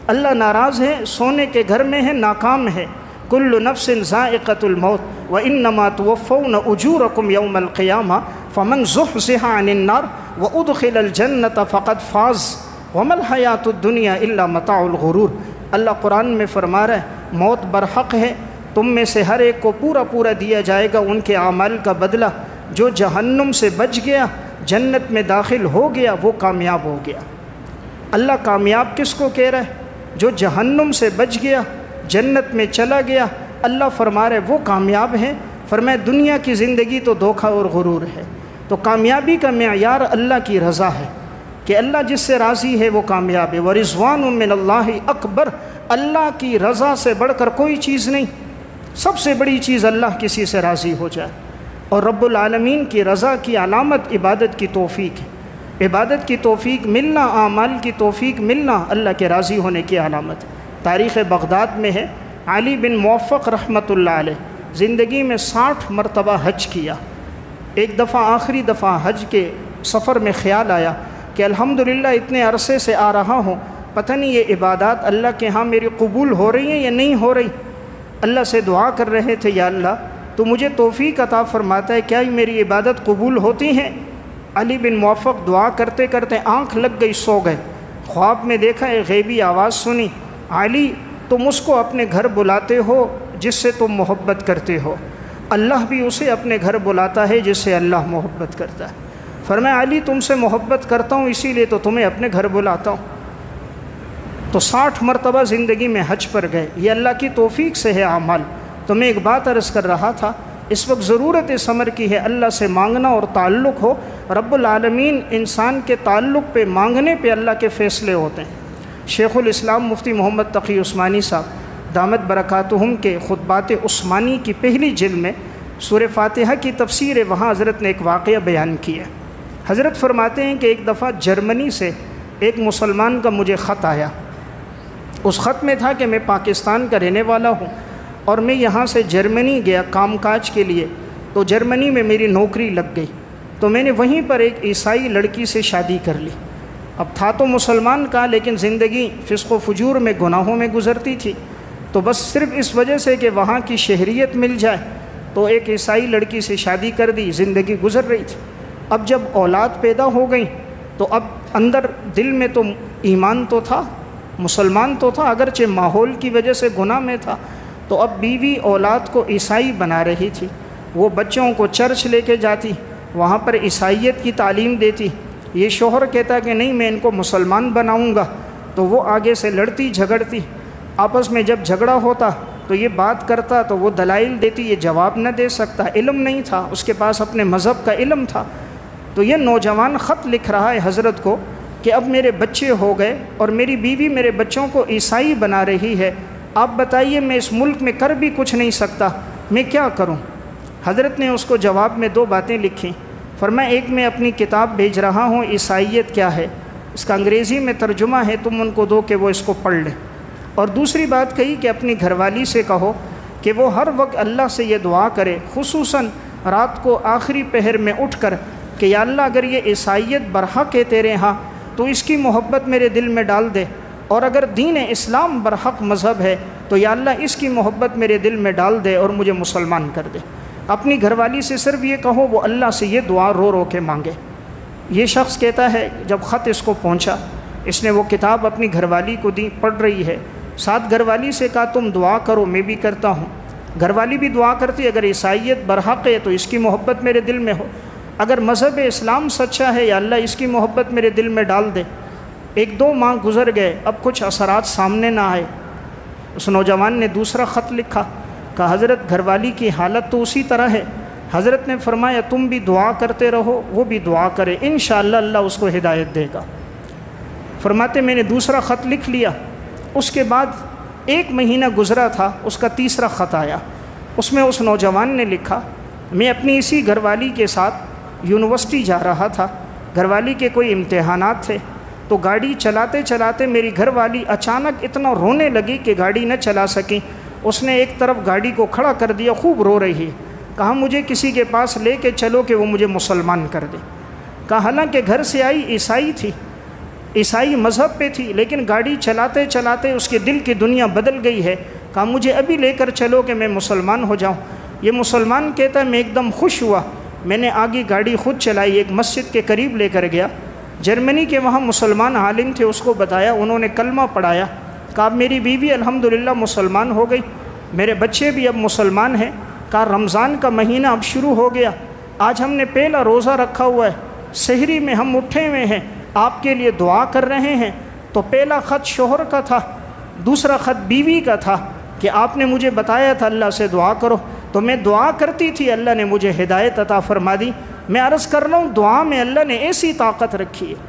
اللہ ناراض ہے، سونے کے گھر میں ہے، ناکام ہے۔ کل نفس ذائقۃ الموت وانما توفون اجورکم یوم القیامہ فمن زحزح عن النار وادخل الجنۃ فقد فاز وما الحیاۃ الدنیا الا متاع الغرور۔ اللہ قرآن میں فرما رہا ہے موت برحق ہے، تم میں سے ہر ایک کو پورا پورا دیا جائے گا ان کے اعمال کا بدلہ۔ جو جہنم سے بچ گیا، جنت میں داخل ہو گیا، وہ کامیاب ہو گیا۔ اللہ کامیاب کس کو کہہ رہا ہے؟ جو جہنم سے بچ گیا، جنت میں چلا گیا، اللہ فرما رہے وہ کامیاب ہیں۔ فرمایا دنیا کی زندگی تو دھوکہ اور غرور ہے۔ تو کامیابی کا معیار اللہ کی رضا ہے کہ اللہ جس سے راضی ہے وہ کامیاب ہے۔ ورضوان من اللہ اکبر، اللہ کی رضا سے بڑھ کر کوئی چیز نہیں، سب سے بڑی چیز اللہ کسی سے راضی ہو جائے۔ اور رب العالمین کی رضا کی علامت عبادت کی توفیق ہے۔ عبادت کی توفیق ملنا، اعمال کی توفیق ملنا اللہ کے راضی ہونے کی علامت ہے۔ تاریخ بغداد میں ہے علی بن موفق رحمۃ اللہ علیہ زندگی میں 60 مرتبہ حج کیا۔ ایک دفعہ آخری دفعہ حج کے سفر میں خیال آیا کہ الحمدللہ اتنے عرصے سے آ رہا ہوں، پتہ نہیں یہ عبادات اللہ کے ہاں میری قبول ہو رہی ہیں یا نہیں ہو رہی۔ اللہ سے دعا کر رہے تھے، یا اللہ تو مجھے توفیق عطا فرماتا ہے، کیا میری عبادت قبول ہوتی ہیں؟ علی بن موفق دعا کرتے کرتے آنکھ لگ گئی، سو گئے۔ خواب میں دیکھا ایک غیبی آواز سنی، علی تم اس کو اپنے گھر بلاتے ہو جس سے تم محبت کرتے ہو، اللہ بھی اسے اپنے گھر بلاتا ہے جس سے اللہ محبت کرتا ہے۔ فرمایا علی تم سے محبت کرتا ہوں اسی لیے تو تمہیں اپنے گھر بلاتا ہوں۔ تو 60 مرتبہ زندگی میں حج پر گئے، یہ اللہ کی توفیق سے ہے اعمال۔ تو میں ایک بات عرض کر رہا تھا، اس وقت ضرورت ثمر کی ہے، اللہ سے مانگنا اور تعلق ہو۔ رب العالمین انسان کے تعلق پہ، مانگنے پہ اللہ کے فیصلے ہوتے ہیں۔ شیخ الاسلام مفتی محمد تقی عثمانی صاحب دامت برکاتہم کے خطبات عثمانی کی پہلی جلد میں سورہ فاتحہ کی تفسیر ہے، وہاں حضرت نے ایک واقعہ بیان کیا ہے۔ حضرت فرماتے ہیں کہ ایک دفعہ جرمنی سے ایک مسلمان کا مجھے خط آیا۔ اس خط میں تھا کہ میں پاکستان کا رہنے والا ہوں اور میں یہاں سے جرمنی گیا کام کاج کے لیے، تو جرمنی میں میری نوکری لگ گئی، تو میں نے وہیں پر ایک عیسائی لڑکی سے شادی کر لی۔ اب تھا تو مسلمان کا، لیکن زندگی فسق و فجور میں، گناہوں میں گزرتی تھی، تو بس صرف اس وجہ سے کہ وہاں کی شہریت مل جائے تو ایک عیسائی لڑکی سے شادی کر دی، زندگی گزر رہی تھی۔ اب جب اولاد پیدا ہو گئی تو اب اندر دل میں تو ایمان تو تھا، مسلمان تو تھا، اگرچہ ماحول کی وجہ سے گناہ میں تھا، تو اب بیوی اولاد کو عیسائی بنا رہی تھی۔ وہ بچوں کو چرچ لے کے جاتی، وہاں پر عیسائیت کی تعلیم دیتی۔ یہ شوہر کہتا کہ نہیں میں ان کو مسلمان بناؤں گا، تو وہ آگے سے لڑتی جھگڑتی، آپس میں جب جھگڑا ہوتا تو یہ بات کرتا تو وہ دلائل دیتی، یہ جواب نہ دے سکتا، علم نہیں تھا اس کے پاس، اپنے مذہب کا علم تھا۔ تو یہ نوجوان خط لکھ رہا ہے حضرت کو کہ اب میرے بچے ہو گئے اور میری بیوی میرے بچوں کو عیسائی بنا رہی ہے، آپ بتائیے میں اس ملک میں کر بھی کچھ نہیں سکتا، میں کیا کروں؟ حضرت نے اس کو جواب میں 2 باتیں لکھیں۔ فرمایا ایک میں اپنی کتاب بھیج رہا ہوں عیسائیت کیا ہے، اس کا انگریزی میں ترجمہ ہے، تم ان کو دو کہ وہ اس کو پڑھ لیں۔ اور دوسری بات کہی کہ اپنی گھر والی سے کہو کہ وہ ہر وقت اللہ سے یہ دعا کرے، خصوصاً رات کو آخری پہر میں اٹھ کر کہ یا اللہ اگر یہ عیسائیت برحق ہے تیرے ہاں تو اس کی محبت میرے دل میں ڈال دے، اور اگر دین اسلام برحق مذہب ہے تو یا اللہ اس کی محبت میرے دل میں ڈال دے اور مجھے مسلمان کر دے۔ اپنی گھر والی سے صرف یہ کہو، وہ اللہ سے یہ دعا رو رو کے مانگے۔ یہ شخص کہتا ہے جب خط اس کو پہنچا، اس نے وہ کتاب اپنی گھر والی کو دی، پڑھ رہی ہے، ساتھ گھر والی سے کہا تم دعا کرو، میں بھی کرتا ہوں۔ گھر والی بھی دعا کرتی، اگر عیسائیت برحق ہے تو اس کی محبت میرے دل میں ہو، اگر مذہب اسلام سچا ہے یا اللہ اس کی محبت میرے دل میں ڈال دے۔ 1-2 ماہ گزر گئے، اب کچھ اثرات سامنے نہ آئے۔ اس نوجوان نے دوسرا خط لکھا، کہا حضرت گھر والی کی حالت تو اسی طرح ہے۔ حضرت نے فرمایا تم بھی دعا کرتے رہو، وہ بھی دعا کرے، انشاءاللہ اللہ اس کو ہدایت دے گا۔ فرماتے میں نے دوسرا خط لکھ لیا، اس کے بعد 1 مہینہ گزرا تھا، اس کا تیسرا خط آیا۔ اس میں اس نوجوان نے لکھا میں اپنی اسی گھر والی کے ساتھ یونیورسٹی جا رہا تھا، گھر والی کے کوئی امتحانات تھے، تو گاڑی چلاتے چلاتے میری گھر والی اچانک اتنا رونے لگی کہ گاڑی نہ چلا سکی۔ اس نے ایک طرف گاڑی کو کھڑا کر دیا، خوب رو رہی ہے، کہا مجھے کسی کے پاس لے کے چلو کہ وہ مجھے مسلمان کر دے۔ کہا حالانکہ گھر سے آئی عیسائی تھی، عیسائی مذہب پہ تھی، لیکن گاڑی چلاتے چلاتے اس کے دل کی دنیا بدل گئی ہے۔ کہا مجھے ابھی لے کر چلو کہ میں مسلمان ہو جاؤں۔ یہ مسلمان کہتا ہے میں ایک دم خوش ہوا، میں نے آگے گاڑی خود چلائی، ایک مسجد کے قریب لے کر گیا۔ جرمنی کے وہاں مسلمان عالم تھے، اس کو بتایا، انہوں نے کلمہ پڑھایا۔ کہا میری بیوی الحمدللہ مسلمان ہو گئی، میرے بچے بھی اب مسلمان ہیں۔ کہا رمضان کا مہینہ اب شروع ہو گیا، آج ہم نے پہلا روزہ رکھا ہوا ہے، سحری میں ہم اٹھے ہوئے ہیں، آپ کے لیے دعا کر رہے ہیں۔ تو پہلا خط شوہر کا تھا، دوسرا خط بیوی کا تھا کہ آپ نے مجھے بتایا تھا اللہ سے دعا کرو، تو میں دعا کرتی تھی، اللہ نے مجھے ہدایت عطا فرما دی۔ میں عرض کر رہا ہوں دعا میں اللہ نے ایسی طاقت رکھی ہے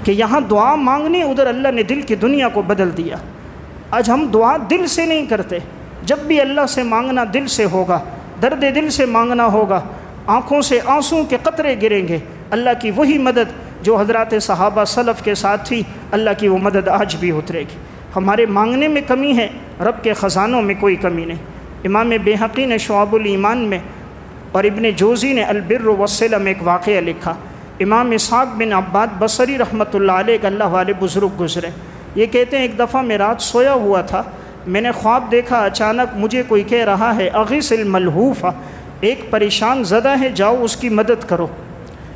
کہ یہاں دعا مانگنی، ادھر اللہ نے دل کی دنیا کو بدل دیا۔ آج ہم دعا دل سے نہیں کرتے، جب بھی اللہ سے مانگنا دل سے ہوگا درد دل سے مانگنا ہوگا، آنکھوں سے آنسوں کے قطرے گریں گے۔ اللہ کی وہی مدد جو حضرات صحابہ سلف کے ساتھ تھی، اللہ کی وہ مدد آج بھی اترے گی۔ ہمارے مانگنے میں کمی ہے، رب کے خزانوں میں کوئی کمی نہیں۔ امام بیہقی نے شعب الایمان میں اور ابن جوزی نے البر والصلہ میں ایک واقعہ لکھا۔ امام اسحاق بن عباد بصری رحمۃ اللہ علیہ ایک اللہ والے بزرگ گزرے۔ یہ کہتے ہیں ایک دفعہ میں رات سویا ہوا تھا، میں نے خواب دیکھا، اچانک مجھے کوئی کہہ رہا ہے اغیث الملہوف، ایک پریشان زدہ ہے، جاؤ اس کی مدد کرو۔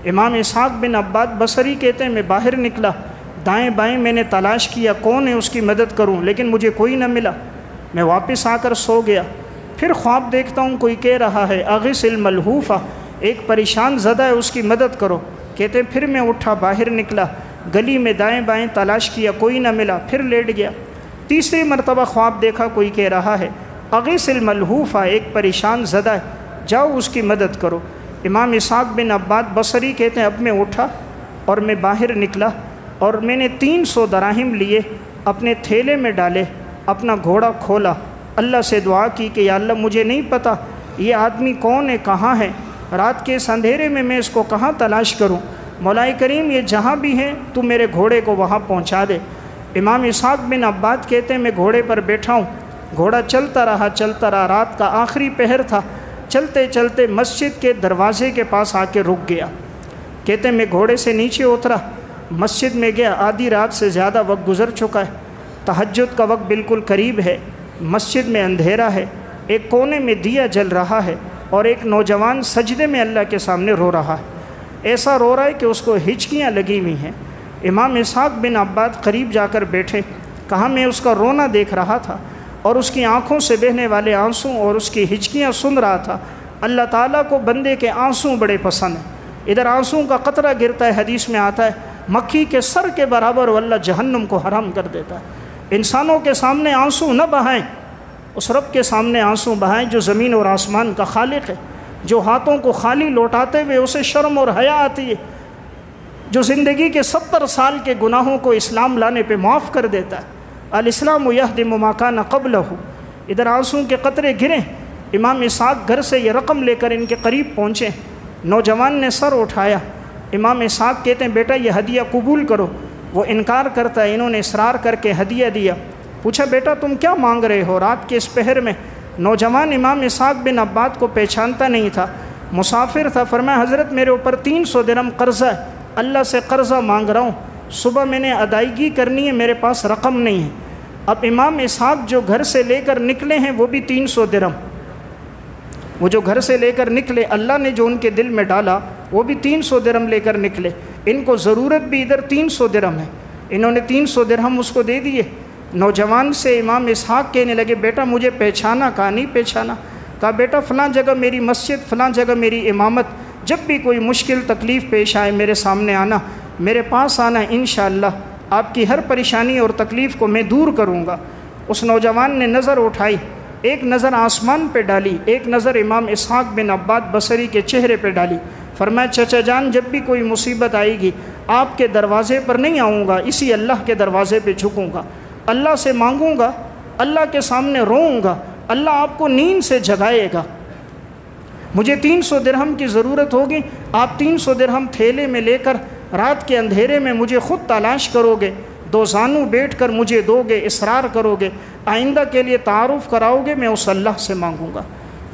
امام اسحاق بن عباد بصری کہتے ہیں میں باہر نکلا، دائیں بائیں میں نے تلاش کیا کون ہے اس کی مدد کروں، لیکن مجھے کوئی نہ ملا۔ میں واپس آ کر سو گیا، پھر خواب دیکھتا ہوں کوئی کہہ رہا ہے اغیث الملہوف، ایک پریشان زدہ ہے اس کی مدد کرو۔ کہتے ہیں پھر میں اٹھا، باہر نکلا، گلی میں دائیں بائیں تلاش کیا، کوئی نہ ملا، پھر لیٹ گیا۔ تیسری مرتبہ خواب دیکھا کوئی کہہ رہا ہے اغیث الملہوف، ایک پریشان زدہ ہے، جاؤ اس کی مدد کرو۔ امام اسحاق بن عباد بصری کہتے ہیں اب میں اٹھا اور میں باہر نکلا اور میں نے 300 دراہم لیے، اپنے تھیلے میں ڈالے، اپنا گھوڑا کھولا، اللہ سے دعا کی کہ یا اللہ مجھے نہیں پتہ یہ آدمی کون ہے، کہاں ہے، رات کے اس اندھیرے میں اس کو کہاں تلاش کروں، مولا کریم یہ جہاں بھی ہے تو میرے گھوڑے کو وہاں پہنچا دے۔ امام اسحاق بن عباد کہتے ہیں میں گھوڑے پر بیٹھا ہوں، گھوڑا چلتا رہا، رات کا آخری پہر تھا، چلتے چلتے مسجد کے دروازے کے پاس آ کے رک گیا۔ کہتے ہیں میں گھوڑے سے نیچے اترا، مسجد میں گیا، آدھی رات سے زیادہ وقت گزر چکا ہے، تہجد کا وقت بالکل قریب ہے، مسجد میں اندھیرا ہے، ایک کونے میں دیا جل رہا ہے اور ایک نوجوان سجدے میں اللہ کے سامنے رو رہا ہے، ایسا رو رہا ہے کہ اس کو ہچکیاں لگی ہوئی ہیں۔ امام اسحاق بن عباد قریب جا کر بیٹھے، کہا میں اس کا رونا دیکھ رہا تھا اور اس کی آنکھوں سے بہنے والے آنسوں اور اس کی ہچکیاں سن رہا تھا۔ اللہ تعالیٰ کو بندے کے آنسوں بڑے پسند ہیں، ادھر آنسوں کا قطرہ گرتا ہے، حدیث میں آتا ہے مکھی کے سر کے برابر وہ اللہ جہنم کو حرام کر دیتا ہے۔ انسانوں کے سامنے آنسوں نہ بہائیں، اس رب کے سامنے آنسوں بہائیں جو زمین اور آسمان کا خالق ہے، جو ہاتھوں کو خالی لوٹاتے ہوئے اسے شرم اور حیا آتی ہے، جو زندگی کے 70 سال کے گناہوں کو اسلام لانے پہ معاف کر دیتا ہے۔ الاسلام یہدم ما کان قبلہ، ادھر آنسوں کے قطرے گریں۔ امام اسحاق گھر سے یہ رقم لے کر ان کے قریب پہنچے، نوجوان نے سر اٹھایا، امام اسحاق کہتے ہیں بیٹا یہ ہدیہ قبول کرو، وہ انکار کرتا ہے، انہوں نے اصرار کر کے ہدیہ دیا۔ پوچھا بیٹا تم کیا مانگ رہے ہو رات کے اس پہر میں؟ نوجوان امام اسحاق بن عباد کو پہچانتا نہیں تھا، مسافر تھا، فرمایا حضرت میرے اوپر 300 درہم قرضہ ہے، اللہ سے قرضہ مانگ رہا ہوں، صبح میں نے ادائیگی کرنی ہے، میرے پاس رقم نہیں ہے۔ اب امام اسحاق جو گھر سے لے کر نکلے ہیں وہ بھی 300 درہم، وہ جو گھر سے لے کر نکلے اللہ نے جو ان کے دل میں ڈالا وہ بھی 300 درہم لے کر نکلے، ان کو ضرورت بھی ادھر 300 درہم ہے، انہوں نے 300 درہم اس کو دے دیے۔ نوجوان سے امام اسحاق کہنے لگے بیٹا مجھے پہچانا؟ کہا نہیں پہچانا۔ کہا بیٹا فلاں جگہ میری مسجد، فلاں جگہ میری امامت، جب بھی کوئی مشکل تکلیف پیش آئے میرے سامنے آنا، میرے پاس آنا، انشاءاللہ آپ کی ہر پریشانی اور تکلیف کو میں دور کروں گا۔ اس نوجوان نے نظر اٹھائی، ایک نظر آسمان پہ ڈالی، ایک نظر امام اسحاق بن عباد بصری کے چہرے پہ ڈالی، فرمایا چچا جان جب بھی کوئی مصیبت آئے گی آپ کے دروازے پر نہیں آؤں گا، اسی اللہ کے دروازے پہ جھکوں گا، اللہ سے مانگوں گا، اللہ کے سامنے روؤں گا، اللہ آپ کو نیند سے جگائے گا۔ مجھے 300 درہم کی ضرورت ہوگی، آپ 300 درہم تھیلے میں لے کر رات کے اندھیرے میں مجھے خود تلاش کرو گے، دو زانو بیٹھ کر مجھے دو گے، اصرار کرو گے، آئندہ کے لیے تعارف کراؤ گے، میں اس اللہ سے مانگوں گا۔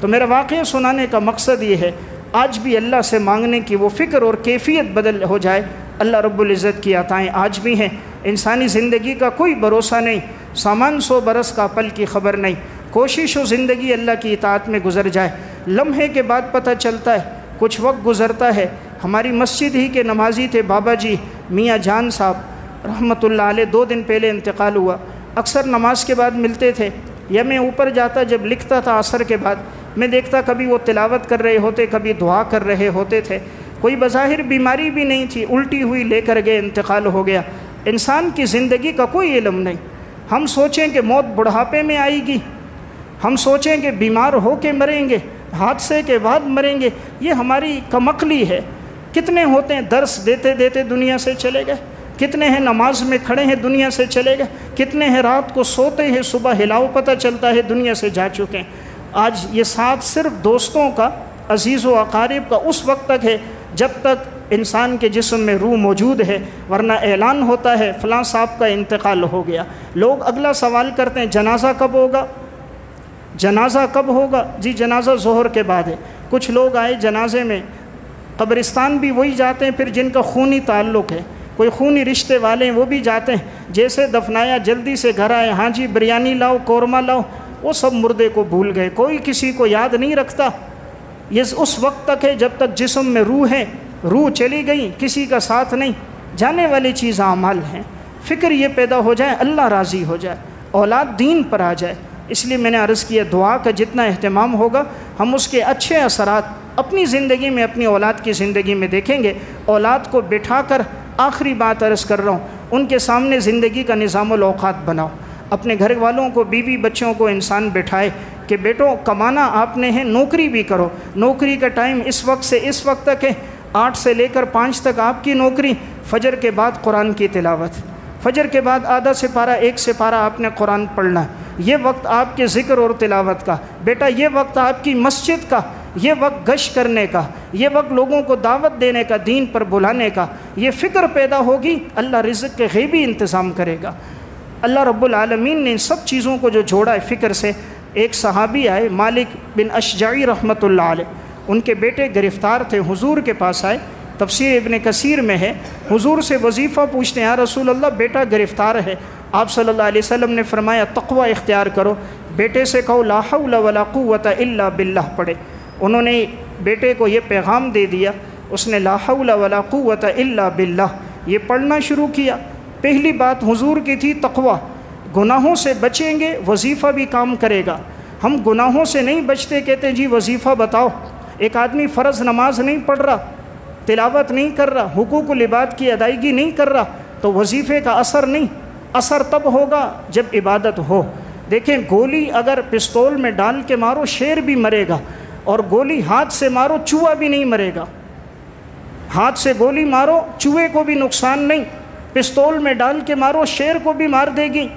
تو میرا واقعہ سنانے کا مقصد یہ ہے آج بھی اللہ سے مانگنے کی وہ فکر اور کیفیت بدل ہو جائے۔ اللہ رب العزت کی عطائیں آج بھی ہیں، انسانی زندگی کا کوئی بھروسہ نہیں، سامان 100 برس کا پل کی خبر نہیں، کوشش و زندگی اللہ کی اطاعت میں گزر جائے، لمحے کے بعد پتہ چلتا ہے، کچھ وقت گزرتا ہے۔ ہماری مسجد ہی کے نمازی تھے بابا جی میاں جان صاحب رحمۃ اللہ علیہ، 2 دن پہلے انتقال ہوا، اکثر نماز کے بعد ملتے تھے، یا میں اوپر جاتا جب لکھتا تھا عصر کے بعد میں دیکھتا کبھی وہ تلاوت کر رہے ہوتے، کبھی دعا کر رہے ہوتے تھے، کوئی بظاہر بیماری بھی نہیں تھی، الٹی ہوئی لے کر گئے، انتقال ہو گیا۔ انسان کی زندگی کا کوئی علم نہیں، ہم سوچیں کہ موت بڑھاپے میں آئے گی، ہم سوچیں کہ بیمار ہو کے مریں گے، حادثے کے بعد مریں گے، یہ ہماری کمعقلی ہے۔ کتنے ہوتے ہیں درس دیتے دیتے دنیا سے چلے گئے، کتنے ہیں نماز میں کھڑے ہیں دنیا سے چلے گئے، کتنے ہیں رات کو سوتے ہیں صبح ہلاؤ پتہ چلتا ہے دنیا سے جا چکے ہیں۔ آج یہ ساتھ صرف دوستوں کا، عزیز و اقارب کا اس وقت تک ہے جب تک انسان کے جسم میں روح موجود ہے، ورنہ اعلان ہوتا ہے فلاں صاحب کا انتقال ہو گیا۔ لوگ اگلا سوال کرتے ہیں جنازہ کب ہوگا، جنازہ کب ہوگا؟ جی جنازہ ظہر کے بعد ہے۔ کچھ لوگ آئے جنازے میں، قبرستان بھی وہی جاتے ہیں پھر جن کا خونی تعلق ہے، کوئی خونی رشتے والے ہیں وہ بھی جاتے ہیں، جیسے دفنایا جلدی سے گھر آئے، ہاں جی بریانی لاؤ، قورمہ لاؤ، وہ سب مردے کو بھول گئے، کوئی کسی کو یاد نہیں رکھتا۔ یہ اس وقت تک ہے جب تک جسم میں روح ہے، روح چلی گئی کسی کا ساتھ نہیں، جانے والی چیز اعمال ہیں۔ فکر یہ پیدا ہو جائے اللہ راضی ہو جائے، اولاد دین پر آ جائے۔ اس لیے میں نے عرض کیا دعا کا جتنا اہتمام ہوگا ہم اس کے اچھے اثرات اپنی زندگی میں، اپنی اولاد کی زندگی میں دیکھیں گے۔ اولاد کو بٹھا کر آخری بات عرض کر رہا ہوں، ان کے سامنے زندگی کا نظام الاوقات بناؤ۔ اپنے گھر والوں کو، بیوی بچوں کو انسان بٹھائے کہ بیٹو کمانا آپ نے ہے، نوکری بھی کرو، نوکری کا ٹائم اس وقت سے اس وقت تک ہے، 8 سے لے کر 5 تک آپ کی نوکری، فجر کے بعد قرآن کی تلاوت، فجر کے بعد آدھا سپارہ 1 سپارہ آپ نے قرآن پڑھنا ہے، یہ وقت آپ کے ذکر اور تلاوت کا، بیٹا یہ وقت آپ کی مسجد کا، یہ وقت گشت کرنے کا، یہ وقت لوگوں کو دعوت دینے کا، دین پر بلانے کا۔ یہ فکر پیدا ہوگی، اللہ رزق کے غیبی انتظام کرے گا۔ اللہ رب العالمین نے ان سب چیزوں کو جو جوڑا ہے فکر سے۔ ایک صحابی آئے مالک بن اشجعی رحمۃ اللہ علیہ، ان کے بیٹے گرفتار تھے، حضور کے پاس آئے، تفسیر ابن کثیر میں ہے، حضور سے وظیفہ پوچھتے ہیں، یا رسول اللہ بیٹا گرفتار ہے۔ آپ صلی اللہ علیہ وسلم نے فرمایا تقوی اختیار کرو، بیٹے سے کہو لا حول ولا قوت الا باللہ پڑھے۔ انہوں نے بیٹے کو یہ پیغام دے دیا، اس نے لا حول ولا قوت الا باللہ یہ پڑھنا شروع کیا۔ پہلی بات حضور کی تھی تقوی، گناہوں سے بچیں گے وظیفہ بھی کام کرے گا۔ ہم گناہوں سے نہیں بچتے، کہتے جی وظیفہ بتاؤ۔ ایک آدمی فرض نماز نہیں پڑھ رہا، تلاوت نہیں کر رہا، حقوق العباد کی ادائیگی نہیں کر رہا، تو وظیفے کا اثر نہیں، اثر تب ہوگا جب عبادت ہو۔ دیکھیں گولی اگر پستول میں ڈال کے مارو شیر بھی مرے گا، اور گولی ہاتھ سے مارو چوہا بھی نہیں مرے گا۔ ہاتھ سے گولی مارو چوہے کو بھی نقصان نہیں، پستول میں ڈال کے مارو شیر کو بھی مار دے گی۔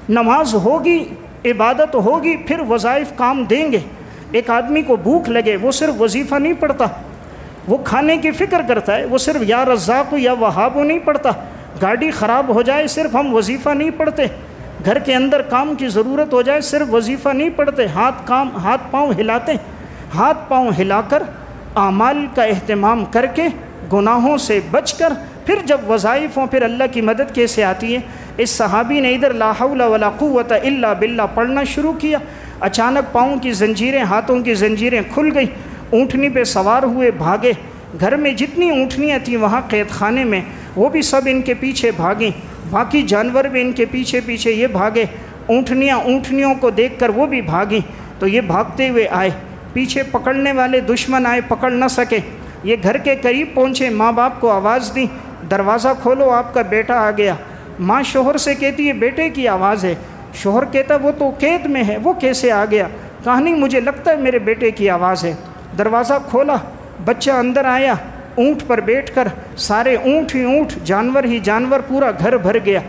نماز ہوگی، عبادت ہوگی، پھر وظائف کام دیں گے۔ ایک آدمی کو بھوک لگے وہ صرف وظیفہ نہیں پڑھتا، وہ کھانے کی فکر کرتا ہے، وہ صرف یا رزاق یا وہاب نہیں پڑھتا۔ گاڑی خراب ہو جائے صرف ہم وظیفہ نہیں پڑھتے، گھر کے اندر کام کی ضرورت ہو جائے صرف وظیفہ نہیں پڑھتے، ہاتھ پاؤں ہلاتے، ہاتھ پاؤں ہلا کر اعمال کا اہتمام کر کے گناہوں سے بچ کر پھر جب وظائف ہوں پھر اللہ کی مدد کیسے آتی ہے۔ اس صحابی نے ادھر لا حول ولا قوت الا باللہ پڑھنا شروع کیا، اچانک پاؤں کی زنجیریں، ہاتھوں کی زنجیریں کھل گئی، اونٹنی پہ سوار ہوئے بھاگے۔ گھر میں جتنی اونٹنیاں تھیں وہاں قید خانے میں وہ بھی سب ان کے پیچھے بھاگیں، باقی جانور بھی ان کے پیچھے پیچھے یہ بھاگے، اونٹنیوں کو دیکھ کر وہ بھی بھاگیں۔ تو یہ بھاگتے ہوئے آئے، پیچھے پکڑنے والے دشمن آئے، پکڑ نہ سکے، یہ گھر کے قریب پہنچے، ماں باپ کو آواز دی دروازہ کھولو آپ کا بیٹا آ گیا۔ ماں شوہر سے کہتی ہے بیٹے کی آواز ہے، شوہر کہتا وہ تو قید میں ہے، وہ کیسے آ گیا؟ کہا نہیں مجھے لگتا ہے میرے بیٹے کی آواز ہے۔ دروازہ کھولا، بچہ اندر آیا، اونٹ پر بیٹھ کر سارے اونٹ ہی اونٹ، جانور ہی جانور، پورا گھر بھر گیا۔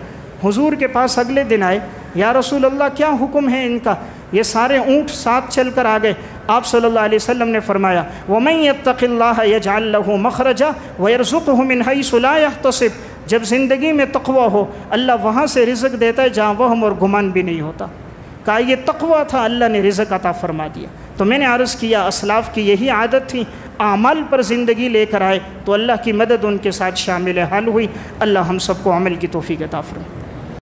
حضور کے پاس اگلے دن آئے، یا رسول اللہ کیا حکم ہے ان کا؟ یہ سارے اونٹ ساتھ چل کر آ گئے۔ آپ صلی اللہ علیہ وسلم نے فرمایا وَمَن يَتَّقِ اللَّهَ يَجْعَلْ لَهُ مَخْرَجًا وَيَرْزُقْهُ مِنْ حَيْثُ لَا يَحْتَسِبُ۔ جب زندگی میں تقوی ہو اللہ وہاں سے رزق دیتا ہے جہاں وہم اور گمان بھی نہیں ہوتا۔ کہا یہ تقوی تھا، اللہ نے رزق عطا فرما دیا۔ تو میں نے عرض کیا اسلاف کی یہی عادت تھی، اعمال پر زندگی لے کر آئے تو اللہ کی مدد ان کے ساتھ شامل حال ہوئی۔ اللہ ہم سب کو عمل کی توفیق عطا فرمائے۔